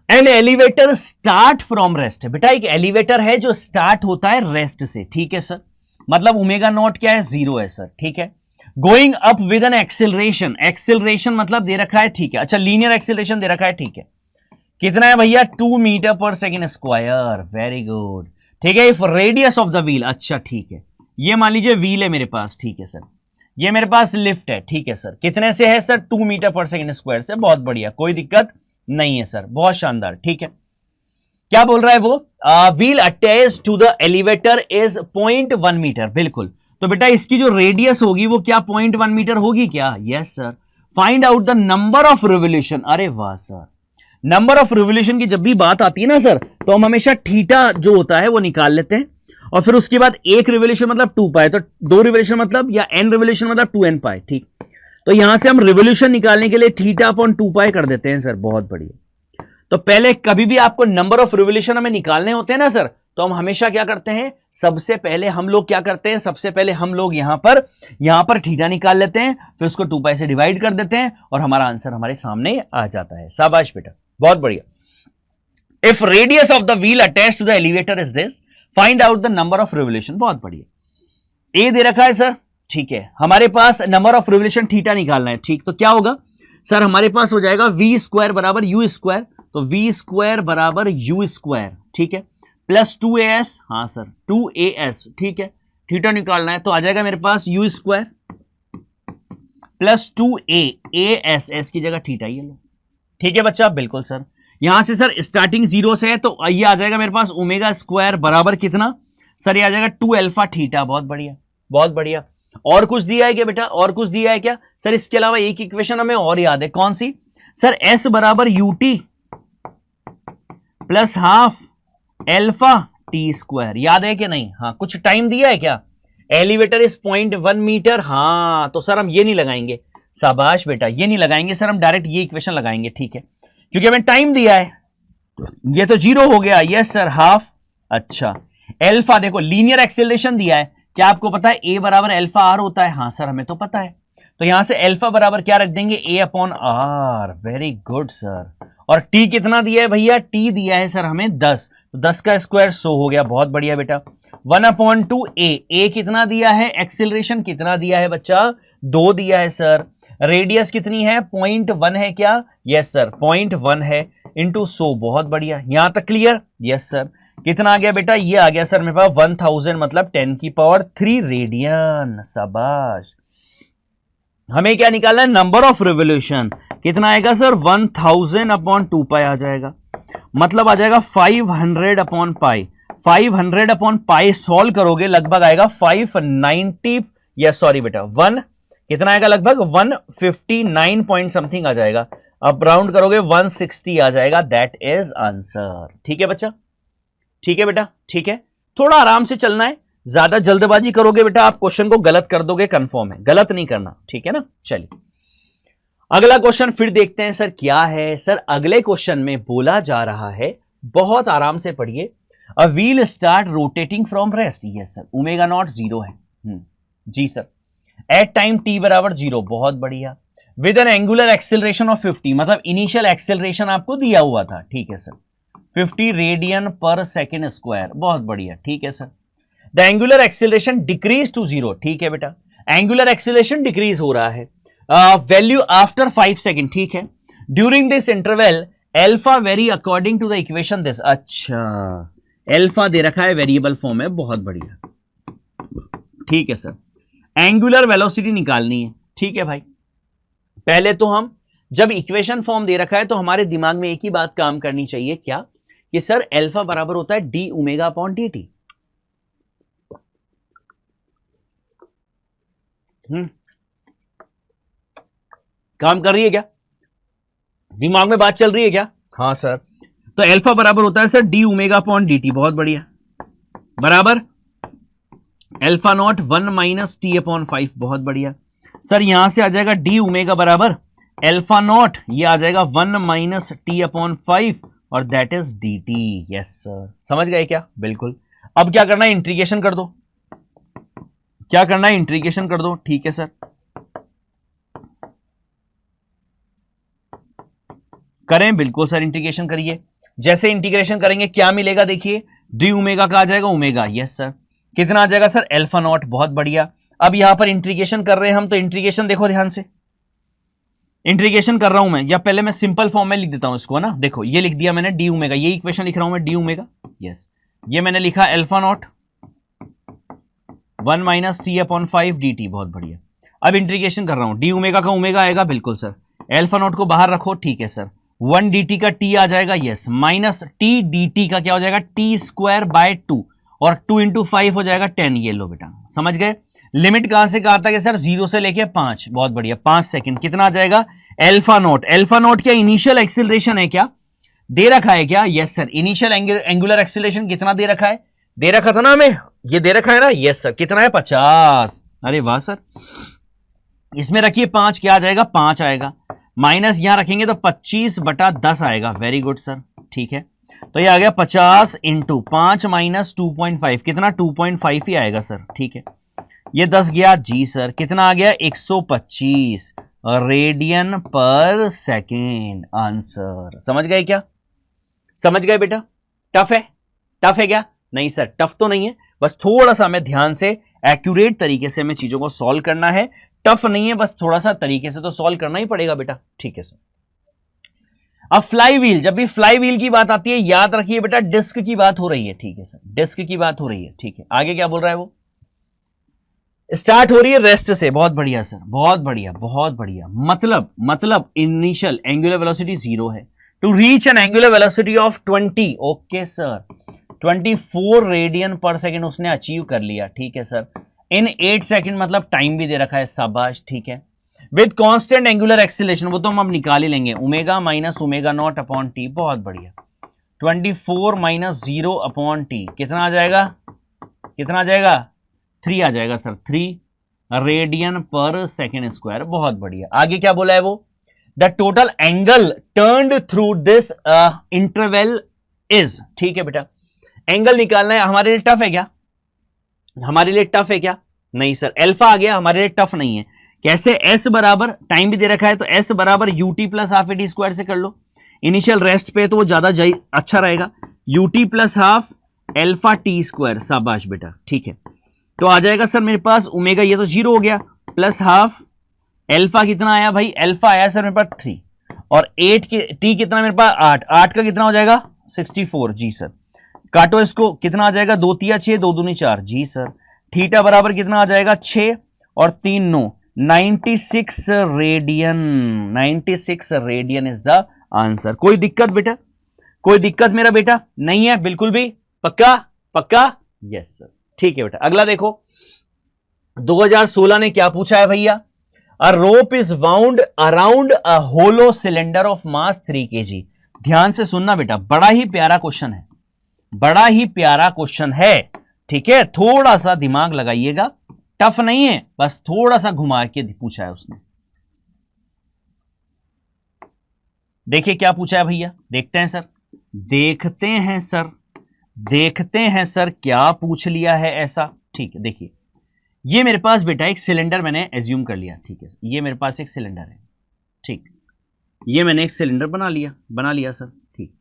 An elevator start from rest. बेटा एक एलिवेटर है जो स्टार्ट होता है रेस्ट से, ठीक है सर। मतलब ओमेगा नॉट क्या है? 0 है सर, ठीक है। Going up with an acceleration, acceleration मतलब दे रखा है, ठीक है। अच्छा, लीनियर एक्सेलरेशन दे रखा है, ठीक है। कितना है भैया? 2 मीटर पर सेकेंड स्क्वायर। वेरी गुड, ठीक है। If radius of the wheel, अच्छा ठीक है, ये मान लीजिए व्हील है मेरे पास, ठीक है सर। ये मेरे पास लिफ्ट है, ठीक है सर। कितने से है सर? 2 मीटर पर सेकेंड स्क्वायर से। बहुत बढ़िया, कोई दिक्कत नहीं है सर, बहुत शानदार, ठीक है। क्या बोल रहा है वो? Wheel attach to the elevator is 0.1 meter. बिल्कुल। तो बेटा इसकी जो रेडियस होगी वो क्या 0.1 मीटर होगी क्या? Yes sir. Find out the number of revolution. अरे वाह सर, नंबर ऑफ रिवोल्यूशन की जब भी बात आती है ना सर, तो हम हमेशा थीटा जो होता है वो निकाल लेते हैं, और फिर उसके बाद एक रिवोल्यूशन मतलब 2 पाई, तो 2 रिवोल्यूशन मतलब, या n रिवोल्यूशन मतलब 2n पाई, ठीक। तो यहां से हम रिवोल्यूशन निकालने के लिए थीटा अपॉन 2 पाई कर देते हैं सर। बहुत बढ़िया। तो पहले कभी भी आपको नंबर ऑफ रिवोल्यूशन हमें निकालने होते हैं ना सर, तो हम हमेशा क्या करते हैं? सबसे पहले हम लोग क्या करते हैं? सबसे पहले हम लोग यहां पर थीटा निकाल लेते हैं, फिर उसको 2 पाई से डिवाइड कर देते हैं, और हमारा आंसर हमारे सामने आ जाता है। शाबाश बेटा, बहुत बढ़िया। If radius of the wheel attach to the elevator is this, find out the number of revolution. बहुत बढ़िया। ए दे रखा है सर, ठीक है। हमारे पास नंबर ऑफ रिवोल्यूशन थीटा निकालना है, ठीक। तो क्या होगा सर? हमारे पास हो जाएगा v स्क्वायर बराबर u स्क्वायर, तो v स्क्वायर बराबर u स्क्वायर, ठीक है, प्लस 2as, हाँ सर 2as, ठीक है। थीटा निकालना है तो आ जाएगा मेरे पास u square plus 2as, s की जगह थीटा, ये लो, ठीक है बच्चा। बिल्कुल सर। यहां से सर स्टार्टिंग 0 से है, तो ये आ जाएगा मेरे पास ओमेगा स्क्वायर बराबर कितना सर? ये आ जाएगा 2 अल्फा थीटा। बहुत बढ़िया, बहुत बढ़िया। और कुछ दिया है क्या बेटा? और कुछ दिया है क्या सर? इसके अलावा एक इक्वेशन हमें और याद है, कौन सी सर? s बराबर ut plus half alpha T square. याद है कि नहीं? हाँ, कुछ टाइम दिया है क्या? Elevator is 0.1 meter. हाँ, तो सर हम ये नहीं लगाएंगे। शाबाश बेटा, ये नहीं लगाएंगे सर, हम डायरेक्ट ये इक्वेशन लगाएंगे, ठीक है, क्योंकि हमें टाइम दिया है। ये तो 0 हो गया। Yes sir, half. अच्छा, एल्फा देखो लीनियर एक्सेलरेशन दिया है, क्या आपको पता है ए बराबर एल्फा आर होता है? हाँ सर, हमें तो पता है। तो यहां से एल्फा बराबर क्या रख देंगे? A upon R. Very good sir. और टी कितना दिया है भैया? टी दिया है सर हमें 10, तो 10 का स्क्वायर 100 हो गया। बहुत बढ़िया बेटा। 1/2 ए कितना दिया है? एक्सेलरेशन कितना दिया है बच्चा? 2 दिया है सर। रेडियस कितनी है? 0.1 है क्या? यस सर, 0.1 है, इंटू 100। बहुत बढ़िया, यहां तक क्लियर? Yes sir. कितना आ गया बेटा? ये आ गया सर मेरे पास 1000, मतलब 10 की पावर 3 रेडियन। शाबाश। हमें क्या निकालना है? Number of revolution. कितना आएगा सर? 1000 अपॉन 2 पाई आ जाएगा, मतलब आ जाएगा 500 upon pi. 500 upon pi solve करोगे लगभग आएगा 590, या सॉरी बेटा 1 कितना आएगा? लगभग 159 पॉइंट समथिंग आ जाएगा। अब राउंड करोगे 160 आ जाएगा। That is answer. ठीक है बच्चा, ठीक है बेटा, ठीक है। थोड़ा आराम से चलना है, ज्यादा जल्दबाजी करोगे बेटा आप क्वेश्चन को गलत कर दोगे, कंफर्म है, गलत नहीं करना, ठीक है ना। चलिए अगला क्वेश्चन फिर देखते हैं सर क्या है। सर अगले क्वेश्चन में बोला जा रहा है, बहुत आराम से पढ़िए, a wheel start rotating from rest. Yes sir, omega naught 0 है। जी सर। एट टाइम t बराबर 0। बहुत बढ़िया। With N angular acceleration of 50, मतलब इनिशियल एक्सेलरेशन आपको दिया हुआ था, ठीक है सर। 50 रेडियन पर सेकेंड स्क्वायर, बहुत बढ़िया, ठीक है sir. The angular acceleration decreases to 0, ठीक है बेटा, एंगुलर एक्सीलरेशन डिक्रीज हो रहा है, वैल्यू आफ्टर 5 सेकेंड, ठीक है। During this interval alpha vary according to the equation this, अच्छा एल्फा दे रखा है, वेरिएबल फॉर्म है, बहुत बढ़िया, ठीक है सर। एंगुलर वेलोसिटी निकालनी है, ठीक है भाई। पहले तो हम जब इक्वेशन फॉर्म दे रखा है तो हमारे दिमाग में एक ही बात काम करनी चाहिए, क्या कि सर एल्फा बराबर होता है D omega upon D T. काम कर रही है क्या, दिमाग में बात चल रही है क्या? हाँ सर। तो एल्फा बराबर होता है sir D omega upon D T, बहुत बढ़िया, बराबर alpha not 1 minus T upon 5, बहुत बढ़िया सर। यहां से आ जाएगा डी ओमेगा बराबर एल्फा नॉट, ये आ जाएगा 1 माइनस टी अपॉन 5 और that is D T. Yes sir, समझ गए क्या? बिल्कुल। अब क्या करना है, इंटीग्रेशन कर दो, क्या करना है, इंटीग्रेशन कर दो, ठीक है सर। करें, बिल्कुल सर, इंटीग्रेशन करिए। जैसे इंटीग्रेशन करेंगे क्या मिलेगा, देखिए डी ओमेगा का आ जाएगा ओमेगा, यस सर। कितना आ जाएगा सर, एल्फा नॉट, बहुत बढ़िया। अब यहां पर इंटीग्रेशन कर रहे हैं हम, तो इंटीग्रेशन देखो ध्यान से, इंटीग्रेशन कर रहा हूं मैं, या पहले मैं सिंपल फॉर्म में लिख देता हूं इसको, है ना। देखो ये लिख दिया मैंने डी ओमेगा, ये इक्वेशन लिख रहा हूं मैं डी ओमेगा, यस। ये मैंने लिखा alpha not 1 minus T upon 5 D T, बहुत बढ़िया। अब इंटीग्रेशन कर रहा हूं, डी ओमेगा का ओमेगा आएगा, बिल्कुल सर। एल्फा नॉट को बाहर रखो, ठीक है सर। 1 डी टी का टी आ जाएगा, yes, minus T D T का क्या हो जाएगा, टी स्क्वायर बाय 2, और 2 इंटू 5 हो जाएगा 10। ये लो बेटा, समझ गए। लिमिट कहां से कहा था कि सर 0 से लेके 5, बहुत बढ़िया, 5 सेकंड। कितना आ जाएगा, एल्फा नॉट, एल्फा नॉट क्या इनिशियल एक्सीलरेशन है, क्या दे रखा है क्या? Yes sir, initial angular acceleration कितना दे रखा है, दे रखा था ना हमें, ये दे रखा है ना, यस सर। कितना है, 50। अरे वाह सर, इसमें रखिए 5, क्या आ जाएगा, 5 आएगा, माइनस यहां रखेंगे तो 25/10 आएगा, वेरी गुड सर, ठीक है। तो ये आ गया 50 इंटू 5 माइनस 2.5, कितना 2.5 ही आएगा सर, ठीक है। ये 10 गया जी सर, कितना आ गया 125 रेडियन पर सेकेंड, आंसर। समझ गए क्या, समझ गए बेटा? टफ है, टफ है क्या? नहीं सर, टफ तो नहीं है, बस थोड़ा सा हमें ध्यान से एक्यूरेट तरीके से हमें चीजों को सॉल्व करना है। टफ नहीं है, बस थोड़ा सा तरीके से तो सॉल्व करना ही पड़ेगा बेटा, ठीक है सर। अब फ्लाई व्हील, जब भी फ्लाई व्हील की बात आती है याद रखिए बेटा डिस्क की बात हो रही है, ठीक है सर, डिस्क की बात हो रही है, ठीक है। आगे क्या बोल रहा है वो, स्टार्ट हो रही है रेस्ट से, बहुत बढ़िया सर, बहुत बढ़िया, बहुत बढ़िया। मतलब इनिशियल एंगुलर वेलोसिटी 0 है, to reach an angular velocity of 20, okay sir, 24 radian पर सेकेंड उसने अचीव कर लिया, ठीक है सर, इन 8 सेकेंड, मतलब टाइम भी दे रखा है, शाबाश, ठीक है। विद कांस्टेंट एंगुलर एक्सीलरेशन, वो तो हम अब निकाल ही लेंगे, omega minus omega not upon T, बहुत बढ़िया। 24 माइनस 0 अपॉन टी, कितना आ जाएगा, कितना आ जाएगा, 3 आ जाएगा सर, 3 रेडियन पर सेकेंड स्क्वायर, बहुत बढ़िया। आगे क्या बोला है वो, the total angle turned through this interval is, ठीक है बेटा। एंगल निकालना है, हमारे लिए टफ है क्या, हमारे लिए टफ है क्या? नहीं सर, अल्फा आ गया, हमारे लिए टफ नहीं है। कैसे, एस बराबर, टाइम भी दे रखा है तो एस बराबर UT plus half eighty square से कर लो, इनिशियल रेस्ट पे तो वो ज्यादा अच्छा रहेगा, UT plus half alpha T square, शाबाश बेटा, ठीक है। तो आ जाएगा सर मेरे पास ओमेगा, ये तो 0 हो गया, प्लस हाफ एल्फा, कितना आया भाई, एल्फा आया सर मेरे पास 3, और 8 की टी कितना मेरे पास 8, 8 का कितना हो जाएगा 64, जी सर। काटो इसको, कितना आ जाएगा, 2 तिया 6, 2 दूनी 4, जी सर। थीटा बराबर कितना आ जाएगा 6 और 3 9, 96 radian, 96 radian is the answer. कोई दिक्कत बेटा, कोई दिक्कत मेरा बेटा नहीं है, बिल्कुल भी, पक्का पक्का, यस सर, ठीक है बेटा। अगला देखो, 2016 ने क्या पूछा है भैया, a rope is wound around a hollow cylinder of mass 3 kg। ध्यान से सुनना बेटा, बड़ा ही प्यारा क्वेश्चन है, बड़ा ही प्यारा क्वेश्चन है, ठीक है। थोड़ा सा दिमाग लगाइएगा, टफ नहीं है, बस थोड़ा सा घुमा के पूछा है उसने। देखिए क्या पूछा है भैया, देखते हैं सर, देखते हैं सर, देखते हैं सर क्या पूछ लिया है ऐसा, ठीक है। देखिए ये मेरे पास बेटा एक सिलेंडर मैंने एज्यूम कर लिया, ठीक है, ये मेरे पास एक सिलेंडर है, ठीक, ये मैंने एक सिलेंडर बना लिया सर, ठीक।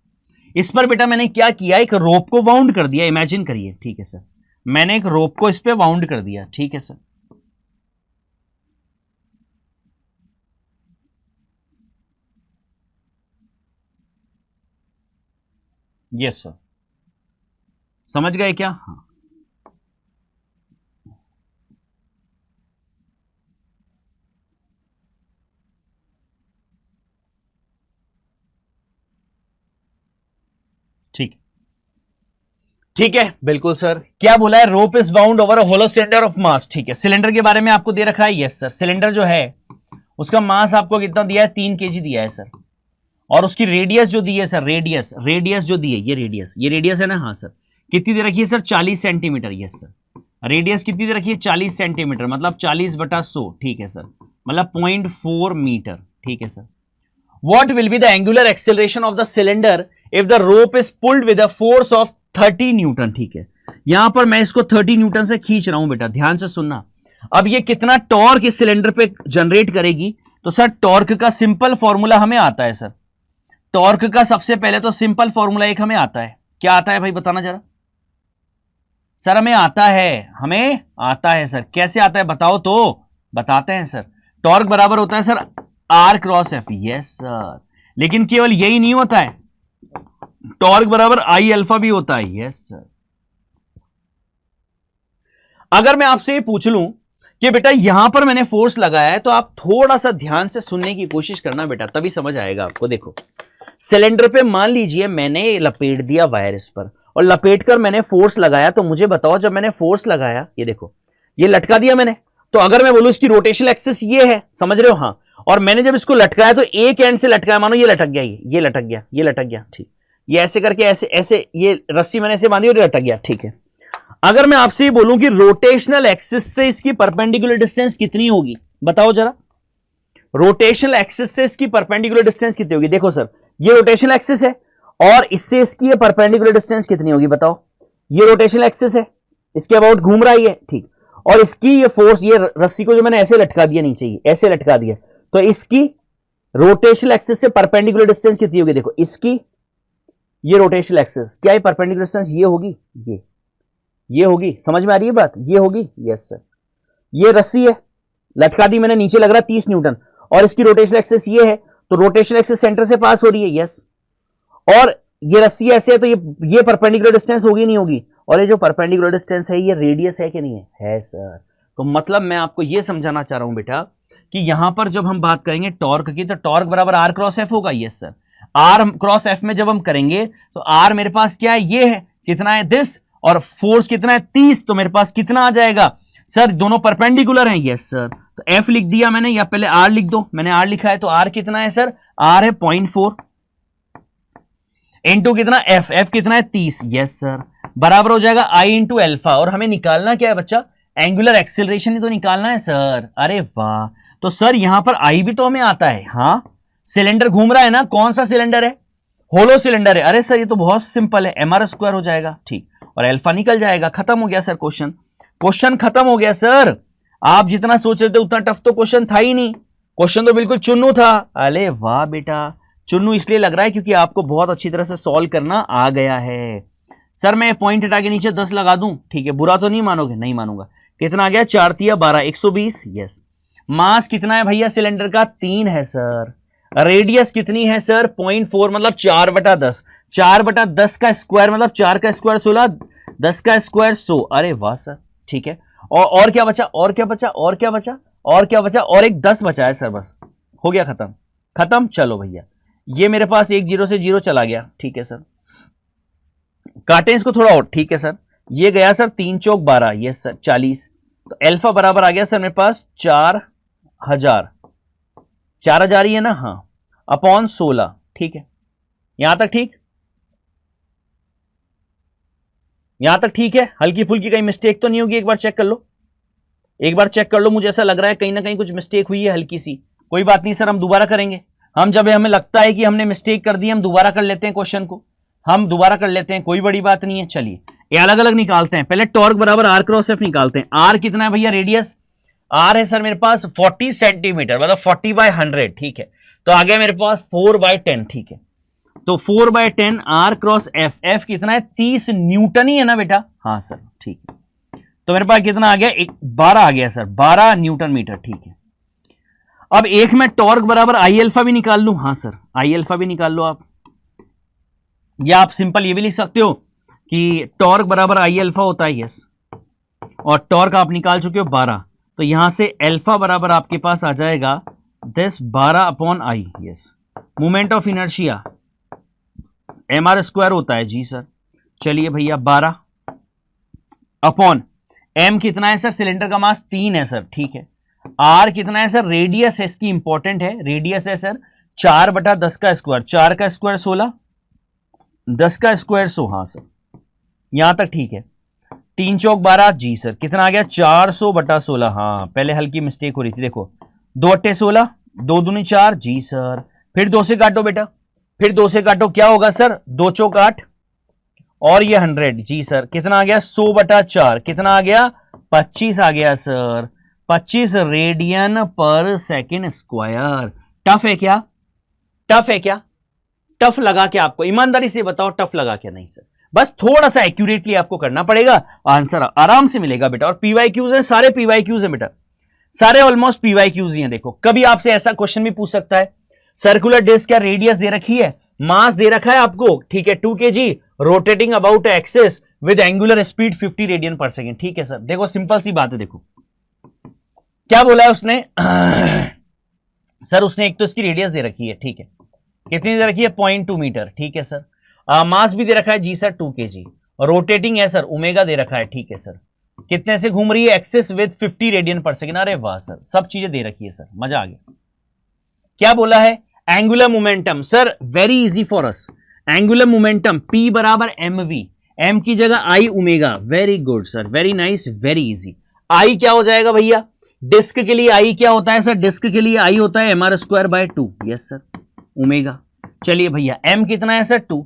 इस पर बेटा मैंने क्या किया, एक रोप को वाउंड कर दिया, इमेजिन करिए, ठीक है सर, मैंने एक रोप को इस पे वाउंड कर दिया, ठीक है सर। यस सर, समझ गए क्या? हाँ, ठीक, ठीक है, बिल्कुल सर। क्या बोला है, rope is bound over a hollow cylinder of mass, ठीक है। सिलेंडर के बारे में आपको दे रखा है, यस सर। सिलेंडर जो है उसका मास आपको कितना दिया है, 3 kg दिया है सर, और उसकी रेडियस जो दी है सर, रेडियस जो दी है, ये रेडियस है ना, हाँ सर, कितनी दे रखी है sir, 40 centimetre, yes sir. Radius कितनी दे रखी है, 40 सेंटीमीटर, मतलब 40/100, ठीक है सर, मतलब 0.4 मीटर, ठीक है sir. What will be the angular acceleration of the cylinder if the rope is pulled with a force of 30 Newton, ठीक है। यहां पर मैं इसको 30 न्यूटन से खींच रहा हूं बेटा, ध्यान से सुनना। अब ये कितना टॉर्क इस सिलेंडर पे जनरेट करेगी, तो सर टॉर्क का सिंपल फॉर्मूला हमें आता है सर। टॉर्क का सबसे पहले तो सिंपल फॉर्मूला एक हमें आता है, क्या आता है भाई बताना जरा सर। हमें आता है सर, कैसे आता है बताओ तो, बताते हैं सर। टॉर्क बराबर होता है sir R cross F, yes sir. लेकिन केवल यही नहीं होता है, टॉर्क बराबर I अल्फा भी होता है, यस सर। अगर मैं आपसे ये पूछ लूं कि बेटा यहां पर मैंने फोर्स लगाया है, तो आप थोड़ा सा ध्यान से सुनने की कोशिश करना बेटा, तभी समझ आएगा आपको। देखो सिलेंडर पे मान लीजिए मैंने लपेट दिया वायर इस पर, और लपेट कर मैंने फोर्स लगाया, तो मुझे बताओ जब मैंने फोर्स लगाया, ये देखो ये लटका दिया मैंने, तो अगर मैं बोलूं इसकी रोटेशनल एक्सिस ये है, समझ रहे हो, हाँ, और मैंने जब इसको लटकाया तो एक एंड से लटकाया, मानो ये लटक गया, ये लटक गया, ये लटक गया, ठीक, ये ऐसे करके ऐसे ये रस्सी मैंने ऐसे बांधी और ये लटक गया, ठीक है। अगर मैं आपसे ये बोलूं कि रोटेशनल एक्सिस से इसकी परपेंडिकुलर डिस्टेंस कितनी होगी, बताओ जरा, रोटेशनल एक्सिस से इसकी परपेंडिकुलर डिस्टेंस कितनी होगी। देखो सर ये रोटेशनल एक्सिस है, और इससे इसकी ये परपेंडिकुलर डिस्टेंस कितनी होगी बताओ। ये रोटेशनल एक्सिस है, इसके अबाउट घूम रहा ही है, ठीक, और इसकी ये फोर्स, ये रस्सी को जो मैंने ऐसे लटका दिया नीचे, ऐसे लटका दिया, तो इसकी रोटेशनल एक्सिस से परपेंडिकुलर डिस्टेंस कितनी होगी। देखो इसकी ये रोटेशनल एक्सिस, क्या है परपेंडिकुलर डिस्टेंस, ये होगी, ये होगी, समझ में आ रही है बात, ये होगी, यस सर। ये रस्सी है, लटका दी मैंने, नीचे लग रहा है 30 न्यूटन, और इसकी रोटेशनल एक्सिस ये है, तो रोटेशनल एक्सिस सेंटर से पास हो रही है, यस। और ये रस्सी ऐसे है, तो ये परपेंडिकुलर डिस्टेंस होगी नहीं होगी, और ये जो परपेंडिकुलर डिस्टेंस है ये रेडियस है कि नहीं है सर। तो मतलब मैं आपको ये समझाना चाह रहा हूं बेटा कि यहां पर जब हम बात करेंगे टॉर्क की, तो टॉर्क बराबर R क्रॉस F होगा, yes sir. R cross F में जब हम करेंगे तो R मेरे पास क्या है, ये है, कितना है दिस, और फोर्स कितना है 30, तो मेरे पास कितना आ जाएगा सर, दोनों परपेंडिकुलर हैं, यस सर। तो F लिख दिया मैंने, या पहले R लिख दो, मैंने R लिखा है, तो R कितना है सर, R है 0.4 इंटू कितना F कितना है 30, यस सर, बराबर हो जाएगा I इंटू एल्फा। और हमें निकालना क्या है बच्चा, एंगुलर एक्सेलरेशन ही तो निकालना है सर। अरे वाह, तो सर यहां पर I भी तो हमें आता है, हाँ, सिलेंडर घूम रहा है ना, कौन सा सिलेंडर है, होलो सिलेंडर है। अरे सर ये तो बहुत सिंपल है, mr² हो जाएगा, ठीक, और अल्फा निकल जाएगा, खत्म हो गया सर क्वेश्चन खत्म हो गया सर। आप जितना सोच रहे थे उतना टफ तो क्वेश्चन था ही नहीं, क्वेश्चन तो बिल्कुल चुन्नू था। अरे वाह बेटा, चुन्नू इसलिए लग रहा है क्योंकि आपको बहुत अच्छी तरह से सॉल्व करना आ गया है। सर मैं पॉइंट हटा के नीचे 10 लगा दूं, ठीक है, बुरा तो नहीं मानोगे, नहीं मानूंगा। कितना आ गया, 4 तिया 12, 120, यस। मास कितना है भैया सिलेंडर का, 3 है सर। रेडियस कितनी है सर, 0.4, मतलब 4/10, 4/10 का स्क्वायर, मतलब 4 का स्क्वायर 16, 10 का स्क्वायर 100। अरे वाह सर, ठीक है। और क्या बचा, और क्या बचा, और क्या बचा, और क्या बचा, और एक 10 बचा है सर, बस हो गया, खत्म। चलो भैया, ये मेरे पास 1 0 से 0 चला गया, ठीक है सर, काटें इसको थोड़ा और, ठीक है सर। ये गया सर 3 चौक 12, यस सर 40, तो अल्फा बराबर आ गया सर मेरे पास 4000 ही है ना, हाँ, अपॉन 16, ठीक है। यहां तक ठीक, यहां तक ठीक है, हल्की फुल्की कहीं मिस्टेक तो नहीं होगी, एक बार चेक कर लो, एक बार चेक कर लो, मुझे ऐसा लग रहा है कहीं ना कहीं कुछ मिस्टेक हुई है हल्की सी। कोई बात नहीं सर, हम दोबारा करेंगे, हम जब हमें लगता है कि हमने मिस्टेक कर दी हम दोबारा कर लेते हैं, क्वेश्चन को हम दोबारा कर लेते हैं, कोई बड़ी बात नहीं है। चलिए ये अलग अलग निकालते हैं, पहले टॉर्क बराबर R क्रॉस F निकालते हैं। R कितना है भैया, रेडियस R है सर मेरे पास 40 सेंटीमीटर, मतलब 40/100, ठीक है, तो आ गया मेरे पास 4/10, ठीक है। तो 4/10 R क्रॉस F, F कितना है 30 न्यूटन ही है ना बेटा, हाँ सर ठीक है। तो मेरे पास कितना आ गया, 12 आ गया सर, 12 न्यूटन मीटर, ठीक है। अब एक मैं टॉर्क बराबर आई अल्फा भी निकाल लूं, हाँ सर आई अल्फा भी निकाल लो आप, या आप सिंपल ये भी लिख सकते हो कि टॉर्क बराबर आई अल्फा होता है, यस, और टॉर्क आप निकाल चुके हो 12, तो यहां से अल्फा बराबर आपके पास आ जाएगा this 12 upon I, yes. Moment of inertia mr square होता है जी सर, चलिए भैया 12 अपॉन m कितना है सर, सिलेंडर का मास 3 है सर, ठीक है। r कितना है सर, रेडियस है इसकी, इंपॉर्टेंट है, रेडियस है सर 4/10 का स्क्वायर, 4 का स्क्वायर 16, 10 का स्क्वायर 100, हाँ सर यहां तक ठीक है। 3 चौक 12 जी सर, कितना आ गया 400/16, हाँ पहले हल्की मिस्टेक हो रही थी, देखो 2 अट्टे 16, 2 दूनी 4 जी सर, फिर 2 से काटो बेटा, फिर 2 से काटो, क्या होगा सर 2 चौक 8 और ये 100 जी सर, कितना आ गया 100/4, कितना आ गया 25 आ गया सर, 25 रेडियन पर सेकेंड स्क्वायर। टफ है क्या, टफ है क्या, टफ लगा के आपको, ईमानदारी से बताओ टफ लगा क्या, नहीं सर, बस थोड़ा सा एक्यूरेटली आपको करना पड़ेगा, आंसर आराम से मिलेगा बेटा। और पीवाईक्यूज है, सारे पीवाईक्यूज है बेटा, सारे ऑलमोस्ट पीवाईक्यूज ही हैं। देखो कभी आपसे ऐसा क्वेश्चन भी पूछ सकता है, सर्कुलर डिस्क क्या रेडियस दे रखी है, मास दे रखा है आपको, ठीक है 2 kg, rotating about axis with angular speed 50 radian पर सेकेंड, ठीक है सर। देखो सिंपल सी बात है, देखो क्या बोला है उसने सर उसने एक तो इसकी रेडियस दे रखी है, ठीक है, कितनी दे रखी है 0.2 मीटर, ठीक है सर। मास भी दे रखा है जी सर 2 kg, रोटेटिंग है सर ओमेगा दे रखा है, ठीक है सर। कितने से घूम रही है, एक्सिस विद 50 रेडियन पर सेकेंड, अरे वाह सर सब चीजें दे रखी है सर, मजा आ गया। क्या बोला है, angular momentum, sir very easy for us, angular momentum P बराबर mv, m की जगह I omega, very good sir, very nice, very easy. I क्या हो जाएगा भैया, डिस्क के लिए आई क्या होता है सर, डिस्क के लिए आई होता है mr²/2, यस सर ओमेगा। चलिए भैया m कितना है सर 2,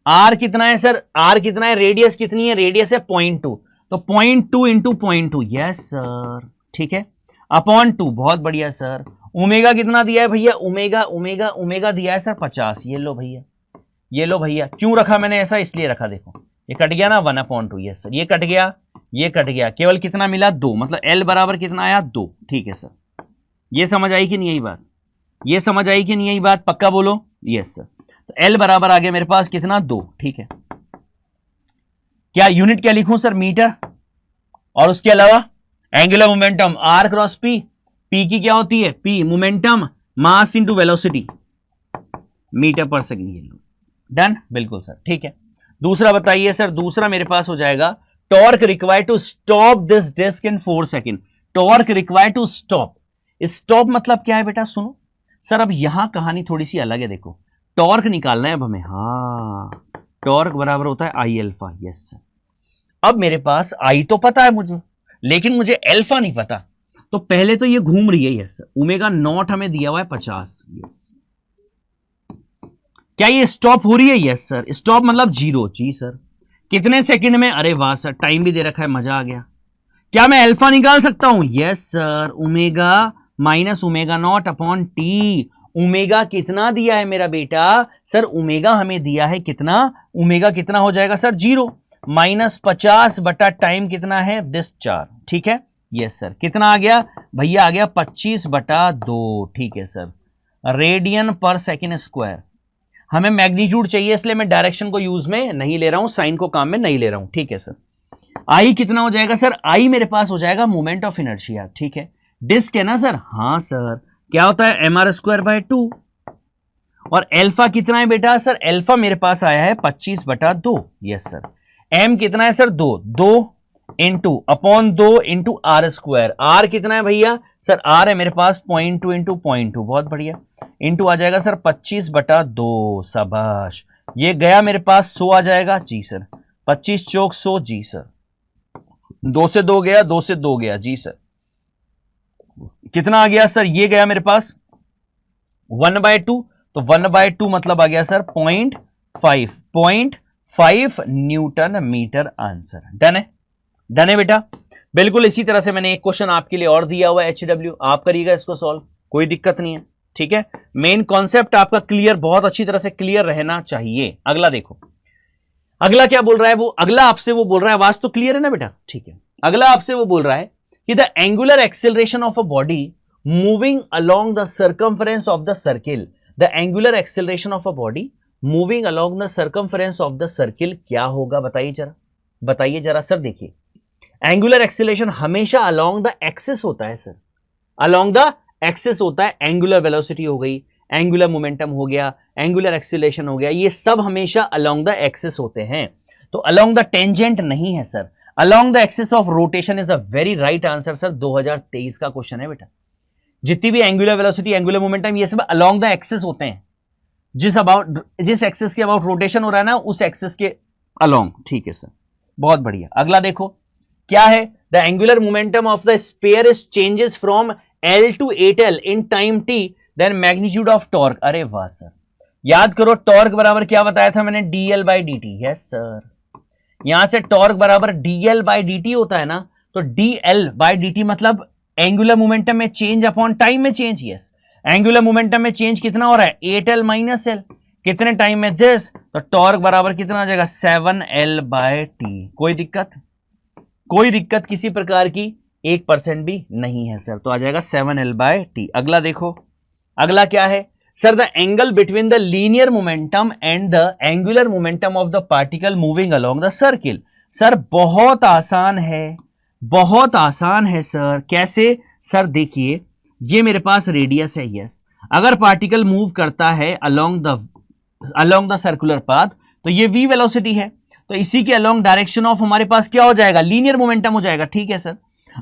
r कितना है सर, r कितना है, रेडियस कितनी है, रेडियस है 0.2, तो 0.2 इंटू 0.2, यस सर ठीक है, अपॉन 2, बहुत बढ़िया सर। ओमेगा कितना दिया है भैया, ओमेगा ओमेगा ओमेगा दिया है सर 50, ये लो भैया, ये लो भैया। क्यों रखा मैंने ऐसा, इसलिए रखा, देखो ये कट गया ना 1/2, यस सर, ये कट गया, ये कट गया, केवल कितना मिला 2, मतलब L बराबर कितना आया 2, ठीक है सर। ये समझ आई कि नहीं यही बात, ये समझ आई कि नहीं यही बात, पक्का बोलो, यस सर। तो L बराबर आ गया मेरे पास कितना 2, ठीक है। क्या यूनिट क्या लिखूं सर, मीटर, और उसके अलावा angular momentum R cross P, P की क्या होती है P momentum mass into velocity meter पर सेकेंड, डन, बिल्कुल सर ठीक है। दूसरा बताइए सर, दूसरा मेरे पास हो जाएगा torque required to stop this disc in 4 second, torque required to stop, stop मतलब क्या है बेटा, सुनो सर, अब यहां कहानी थोड़ी सी अलग है, देखो टॉर्क निकालना है अब हमें, हाँ टॉर्क बराबर होता है आई अल्फा, यस सर। अब मेरे पास आई तो पता है मुझे, लेकिन मुझे अल्फा नहीं पता, तो पहले तो ये घूम रही है, यस सर, ओमेगा नॉट हमें दिया हुआ है 50, यस। क्या ये स्टॉप हो रही है, यस सर, स्टॉप मतलब 0, जी सर। कितने सेकंड में, अरे वाह सर, टाइम भी दे रखा है, मजा आ गया। क्या मैं अल्फा निकाल सकता हूं, yes sir, omega minus omega not upon T. Omega कितना दिया है मेरा बेटा, सर ओमेगा हमें दिया है कितना, ओमेगा कितना हो जाएगा सर 0, -50 बटा टाइम कितना है डिस्चार्ज, ठीक है, यस सर। कितना आ गया भैया, आ गया 25/2, ठीक है सर, रेडियन पर सेकेंड स्क्वायर। हमें मैग्नीट्यूड चाहिए, इसलिए मैं डायरेक्शन को यूज में नहीं ले रहा हूं, साइन को काम में नहीं ले रहा हूं, ठीक है सर। आई कितना हो जाएगा सर, आई मेरे पास हो जाएगा मोमेंट ऑफ इनर्शिया, ठीक है। डिस्क है ना सर, हाँ सर, क्या होता है mr²/2, और अल्फा कितना है बेटा सर, अल्फा मेरे पास आया है 25/2, यस सर। m कितना है sir 2 into upon 2 into r², r कितना है भैया सर, r है मेरे पास 0.2 इंटू 0.2, बहुत बढ़िया, इंटू आ जाएगा सर 25/2, शाबाश। ये गया मेरे पास 100 आ जाएगा, जी सर, 25 चौक 100, जी सर, 2 से 2 गया, 2 से 2 गया, जी सर। कितना आ गया सर, ये गया मेरे पास 1/2, तो 1/2 मतलब आ गया sir 0.5 newton meter, answer done है, डन है बेटा। बिल्कुल इसी तरह से मैंने एक क्वेश्चन आपके लिए और दिया हुआ है HW, आप करिएगा इसको सॉल्व, कोई दिक्कत नहीं है, ठीक है, मेन कॉन्सेप्ट आपका क्लियर, बहुत अच्छी तरह से क्लियर रहना चाहिए। अगला देखो, अगला क्या बोल रहा है वो, अगला आपसे वो बोल रहा है, आवाज तो क्लियर है ना बेटा, ठीक है। अगला आपसे वो बोल रहा है कि the angular acceleration of a body moving along the circumference of the circle, the angular acceleration of a body moving along the circumference of the circle क्या होगा, बताइए जरा, बताइए जरा सर। देखिए, एंगुलर एक्सेलरेशन हमेशा अलोंग द एक्सिस होता है सर, अलोंग द एक्सिस होता है। एंगुलर वेलोसिटी हो गई, एंगुलर मोमेंटम हो गया, एंगुलर एक्सेलरेशन हो गया, ये सब हमेशा अलोंग द एक्सिस होते हैं। तो अलोंग द टेंजेंट नहीं है sir, along the axis of rotation is a very right answer sir. 2023 का क्वेश्चन है बेटा। जितनी भी एंगुलर वेलोसिटी, एंगुलर मोमेंटम, ये सब अलोंग द एक्सिस होते हैं, जिस एक्सिस के अबाउट रोटेशन हो रहा है ना, उस एक्सिस के अलोंग। ठीक है सर, बहुत बढ़िया। अगला देखो क्या है, the angular momentum of the sphere is changes from L to 8L in time t, then magnitude of torque। अरे वाह सर, याद करो टॉर्क बराबर क्या बताया था मैंने, dl by dt। Yes sir, यहां से टॉर्क बराबर dl by dt होता है ना, तो dl by dt मतलब एंगुलर मोमेंटम में चेंज अपॉन टाइम में चेंज। यस, एंगुलर मोमेंटम में चेंज कितना हो रहा है, 8L माइनस L, कितने टाइम में, दिस, तो टॉर्क बराबर कितना आ जाएगा, 7L by t। कोई दिक्कत, कोई दिक्कत किसी प्रकार की 1% भी नहीं है सर, तो आ जाएगा 7L by t। अगला देखो, अगला क्या है sir, the angle between the linear momentum and the angular momentum of the particle moving along the circle. Sir बहुत आसान है, बहुत आसान है सर। कैसे सर, देखिए ये मेरे पास रेडियस है। यस, अगर पार्टिकल मूव करता है अलोंग द सर्कुलर पाथ, तो ये v वेलोसिटी है, तो इसी के अलोंग डायरेक्शन ऑफ हमारे पास क्या हो जाएगा, लीनियर मोमेंटम हो जाएगा। ठीक है सर,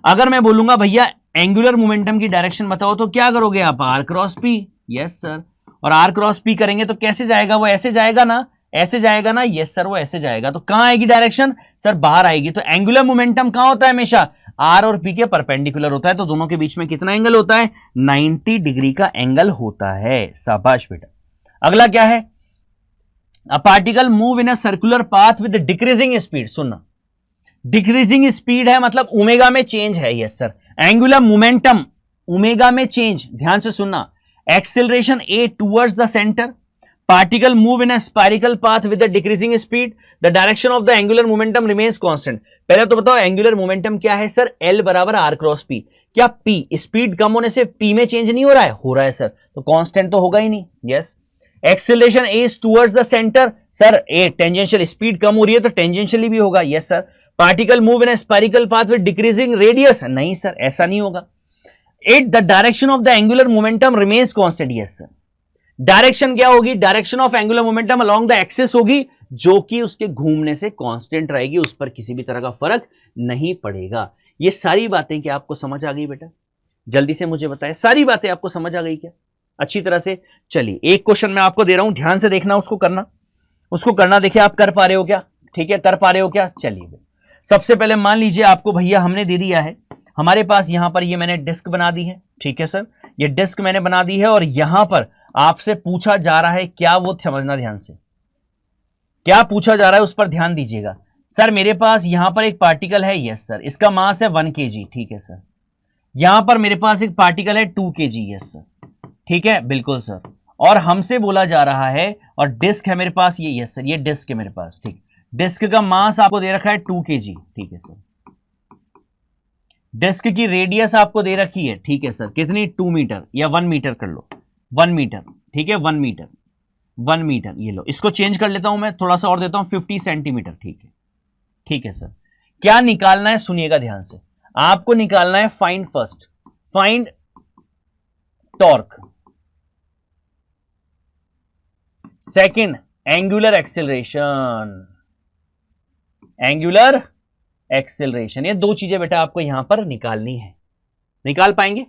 अगर मैं बोलूंगा भैया एंगुलर मोमेंटम की डायरेक्शन बताओ, तो क्या करोगे आप, R cross P. Yes sir, और आर क्रॉस पी करेंगे तो कैसे जाएगा, वो ऐसे जाएगा ना, ऐसे जाएगा ना। यस सर, वो ऐसे जाएगा, तो कहां आएगी डायरेक्शन सर, बाहर आएगी। तो एंगुलर मोमेंटम कहां होता है, हमेशा आर और पी के परपेंडिकुलर होता है, तो दोनों के बीच में कितना एंगल होता है, 90 डिग्री का एंगल होता है। शाबाश बेटा। अगला क्या है, a particle move in a circular path with decreasing speed. सुनना, डिक्रीजिंग स्पीड है मतलब ओमेगा में चेंज है। Yes sir, angular momentum omega में चेंज, ध्यान से सुनना। Acceleration a towards the centre, particle move in a spiracle path with the decreasing speed, the direction of the angular momentum remains constant. पहले तो बताओ angular momentum क्या है sir, L बराबर आर क्रॉस पी। क्या P स्पीड कम होने से P में चेंज नहीं हो रहा है, हो रहा है सर, तो कांस्टेंट तो होगा ही नहीं। Yes, acceleration a towards the centre, sir a tangential, speed कम हो रही है तो टेंजेंशियली भी होगा। Yes sir, particle move in spiral path with decreasing radius, नहीं सर ऐसा नहीं होगा। It the direction of the angular momentum remains constant. Yes sir, direction क्या होगी, direction of angular momentum along the axis होगी, जो कि उसके घूमने से कांस्टेंट रहेगी, उस पर किसी भी तरह का फर्क नहीं पड़ेगा। ये सारी बातें क्या आपको समझ आ गई बेटा, जल्दी से मुझे बताएं, सारी बातें आपको समझ आ गई क्या अच्छी तरह से। चलिए एक क्वेश्चन मैं आपको दे रहा हूं, ध्यान से देखना, उसको करना। देखिए आप कर पा रहे हो क्या, ठीक है, कर पा रहे हो क्या। चलिए सबसे पहले मान लीजिए आपको भैया हमने दे दिया है, हमारे पास यहां पर ये मैंने डिस्क बना दी है। ठीक है सर, ये डिस्क मैंने बना दी है, और यहां पर आपसे पूछा जा रहा है क्या, वो समझना ध्यान से, क्या पूछा जा रहा है उस पर ध्यान दीजिएगा। सर मेरे पास यहां पर एक पार्टिकल है, यस सर, इसका मास है 1 kg। ठीक है सर, यहां पर मेरे पास एक पार्टिकल है 2 kg। यस सर, ठीक है, बिल्कुल सर, और हमसे बोला जा रहा है, और डिस्क है मेरे पास ये। यस सर, ये डिस्क है मेरे पास। ठीक, डिस्क का मास आपको दे रखा है 2 kg। ठीक है सर, डिस्क की रेडियस आपको दे रखी है, ठीक है सर, कितनी, 2 मीटर या 1 मीटर कर लो, 1 मीटर। ठीक है, 1 मीटर, 1 मीटर। ये लो, इसको चेंज कर लेता हूं मैं, थोड़ा सा और देता हूं, 50 सेंटीमीटर। ठीक है, ठीक है सर, क्या निकालना है सुनिएगा ध्यान से, आपको निकालना है find first, find torque, second angular acceleration, angular acceleration, ये दो चीजें बेटा आपको यहां पर निकालनी है। निकाल पाएंगे,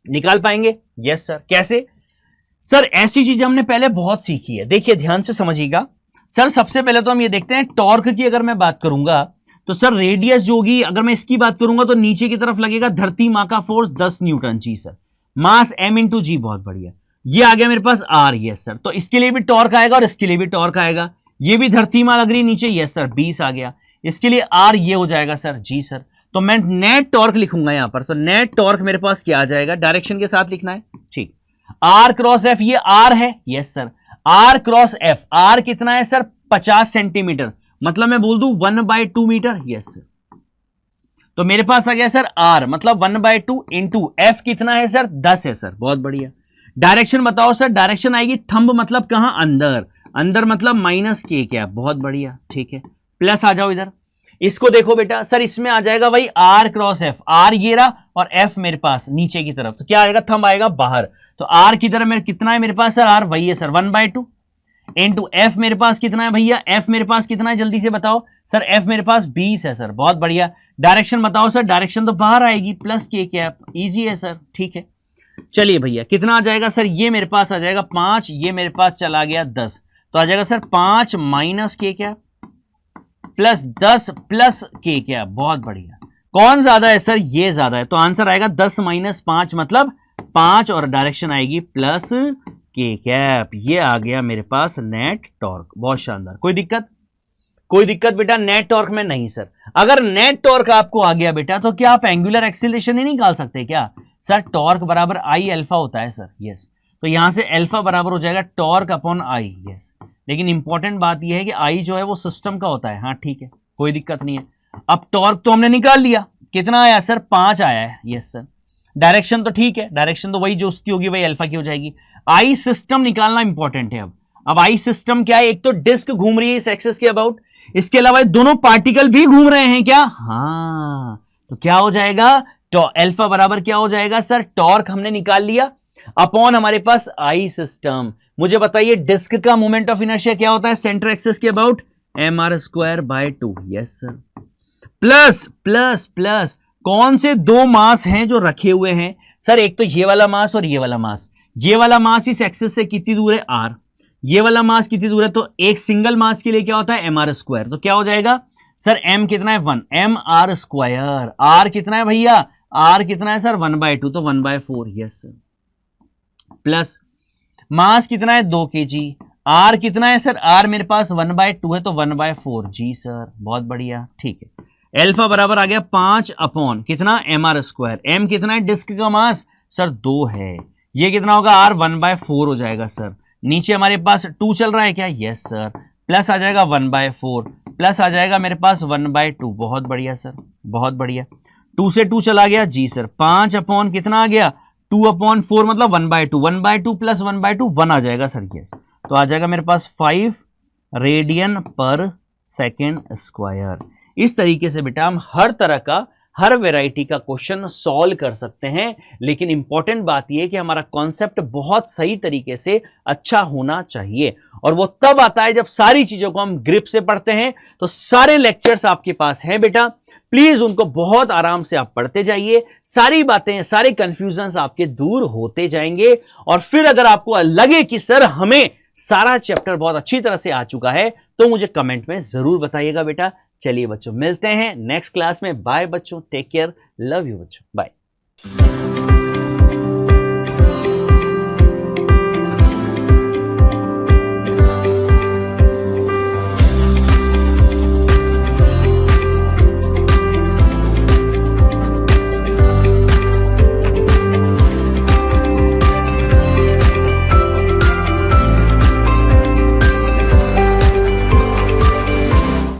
निकाल पाएंगे। यस सर, कैसे सर, ऐसी चीजें हमने पहले बहुत सीखी है, देखिए ध्यान से समझिएगा। सर सबसे पहले तो हम ये देखते हैं टॉर्क की, अगर मैं बात करूंगा तो सर रेडियस जो होगी, अगर मैं इसकी बात करूंगा तो नीचे की तरफ लगेगा धरती मां का फोर्स 10 न्यूटन। जी सर, मास m इंटू जी, बहुत बढ़िया। ये आ गया मेरे पास r। यस सर, तो इसके लिए भी टॉर्क आएगा और इसके लिए भी टॉर्क आएगा। ये भी धरती मां लग रही नीचे। यस सर, 20 आ गया, इसके लिए r ये हो जाएगा सर। जी सर, तो मैं नेट टॉर्क लिखूंगा यहां पर, तो नेट टॉर्क मेरे पास क्या आ जाएगा, डायरेक्शन के साथ लिखना है। ठीक, आर क्रॉस एफ, ये आर है, yes sir, R cross F, R कितना है सर 50 सेंटीमीटर, मतलब मैं बोल दूं 1/2 मीटर, यस सर। तो मेरे पास आ गया सर आर मतलब 1/2 इंटू एफ कितना है सर 10 है सर, बहुत बढ़िया। डायरेक्शन बताओ सर, डायरेक्शन आएगी थंब मतलब कहां, अंदर, अंदर मतलब माइनस के क्या, बहुत बढ़िया, ठीक है। प्लस आ जाओ इधर, इसको देखो बेटा सर, इसमें आ जाएगा भाई आर क्रॉस एफ, आर ये रहा और एफ मेरे पास नीचे की तरफ, तो क्या आएगा, थंब आएगा बाहर, तो आर की तरफ मेरे कितना है मेरे पास सर, आर वही है सर 1/2 इंटू एफ मेरे पास कितना है भैया, एफ मेरे पास कितना है जल्दी से बताओ सर, एफ मेरे पास 20 है सर, बहुत बढ़िया। डायरेक्शन बताओ सर, डायरेक्शन तो बाहर आएगी, प्लस के कैप, इजी है सर, ठीक है। चलिए भैया कितना आ जाएगा सर, ये मेरे पास आ जाएगा 5, ये मेरे पास चला गया 10, तो आ जाएगा सर 5 माइनस के कैप प्लस 10 प्लस के कैप, बहुत बढ़िया। कौन ज्यादा है सर, ये ज्यादा है, तो आंसर आएगा 10 माइनस 5 मतलब 5 और डायरेक्शन आएगी प्लस के कैप, ये आ गया मेरे पास नेट टॉर्क, बहुत शानदार। कोई दिक्कत, कोई दिक्कत बेटा नेट टॉर्क में नहीं सर। अगर नेट टॉर्क आपको आ गया बेटा तो क्या आप एंगुलर एक्सीलरेशन ही निकाल सकते हैं क्या सर, टॉर्क बराबर आई अल्फा होता है सर, यस। तो यहां से अल्फा बराबर हो जाएगा टॉर्क अपॉन आई, यस। लेकिन इंपॉर्टेंट बात यह है कि आई जो है वो सिस्टम का होता है, हाँ ठीक है, कोई दिक्कत नहीं है। अब टॉर्क तो हमने निकाल लिया, कितना आया सर 5 आया है, यस सर। डायरेक्शन तो ठीक है, डायरेक्शन तो वही जो उसकी होगी वही अल्फा की हो जाएगी। आई सिस्टम निकालना इंपॉर्टेंट है। अब आई सिस्टम क्या है, एक तो डिस्क घूम रही है इस एक्सिस के अबाउट, इसके अलावा दोनों पार्टिकल भी घूम रहे हैं क्या, हाँ, तो क्या हो जाएगा, तो अल्फा बराबर क्या हो जाएगा सर, टॉर्क हमने निकाल लिया अपॉन हमारे पास आई सिस्टम। मुझे बताइए डिस्क का मोमेंट ऑफ इनर्शिया क्या होता है सेंटर एक्सिस के about, mr²/2, yes sir. Plus plus plus कौन से दो मास हैं जो रखे हुए हैं सर, एक तो ये वाला मास और ये वाला मास। ये वाला मास इस एक्सिस से कितनी दूर है, r, ये वाला मास कितनी दूर है, तो एक सिंगल मास के लिए क्या होता है mr², तो क्या हो जाएगा सर m कितना है 1, mr², r कितना है भैया, r कितना है सर 1/2, तो 1/4, यस सर। प्लस मास कितना है 2 kg, r कितना है सर, r मेरे पास 1/2 है तो 1/4, जी सर, बहुत बढ़िया, ठीक है। अल्फा बराबर आ गया 5 अपॉन कितना mr², m कितना है डिस्क का मास सर 2 है, ये कितना होगा r 1/4 हो जाएगा सर। नीचे हमारे पास 2 चल रहा है क्या, यस सर। प्लस आ जाएगा 1/4 प्लस आ जाएगा मेरे पास 1/2, बहुत बढ़िया सर, बहुत बढ़िया। 2 से 2 चला गया, जी सर। 5 अपॉन कितना आ गया 2/4 मतलब 1/2, 1/2 प्लस 1/2 1 आ जाएगा सर, यस। तो आ जाएगा मेरे पास 5 रेडियन पर सेकेंड स्क्वायर। इस तरीके से बेटा हम हर तरह का, हर वैरायटी का क्वेश्चन सॉल्व कर सकते हैं, लेकिन इंपॉर्टेंट बात यह है कि हमारा कॉन्सेप्ट बहुत सही तरीके से अच्छा होना चाहिए, और वो तब आता है जब सारी चीजों को हम ग्रिप से पढ़ते हैं। तो सारे लेक्चर्स आपके पास हैं बेटा, प्लीज उनको बहुत आराम से आप पढ़ते जाइए, सारी बातें, सारे कंफ्यूजन्स आपके दूर होते जाएंगे। और फिर अगर आपको लगे कि सर हमें सारा चैप्टर बहुत अच्छी तरह से आ चुका है तो मुझे कमेंट में जरूर बताइएगा बेटा। चलिए बच्चों, मिलते हैं नेक्स्ट क्लास में। बाय बच्चों, टेक केयर, लव यू बच्चों, बाय।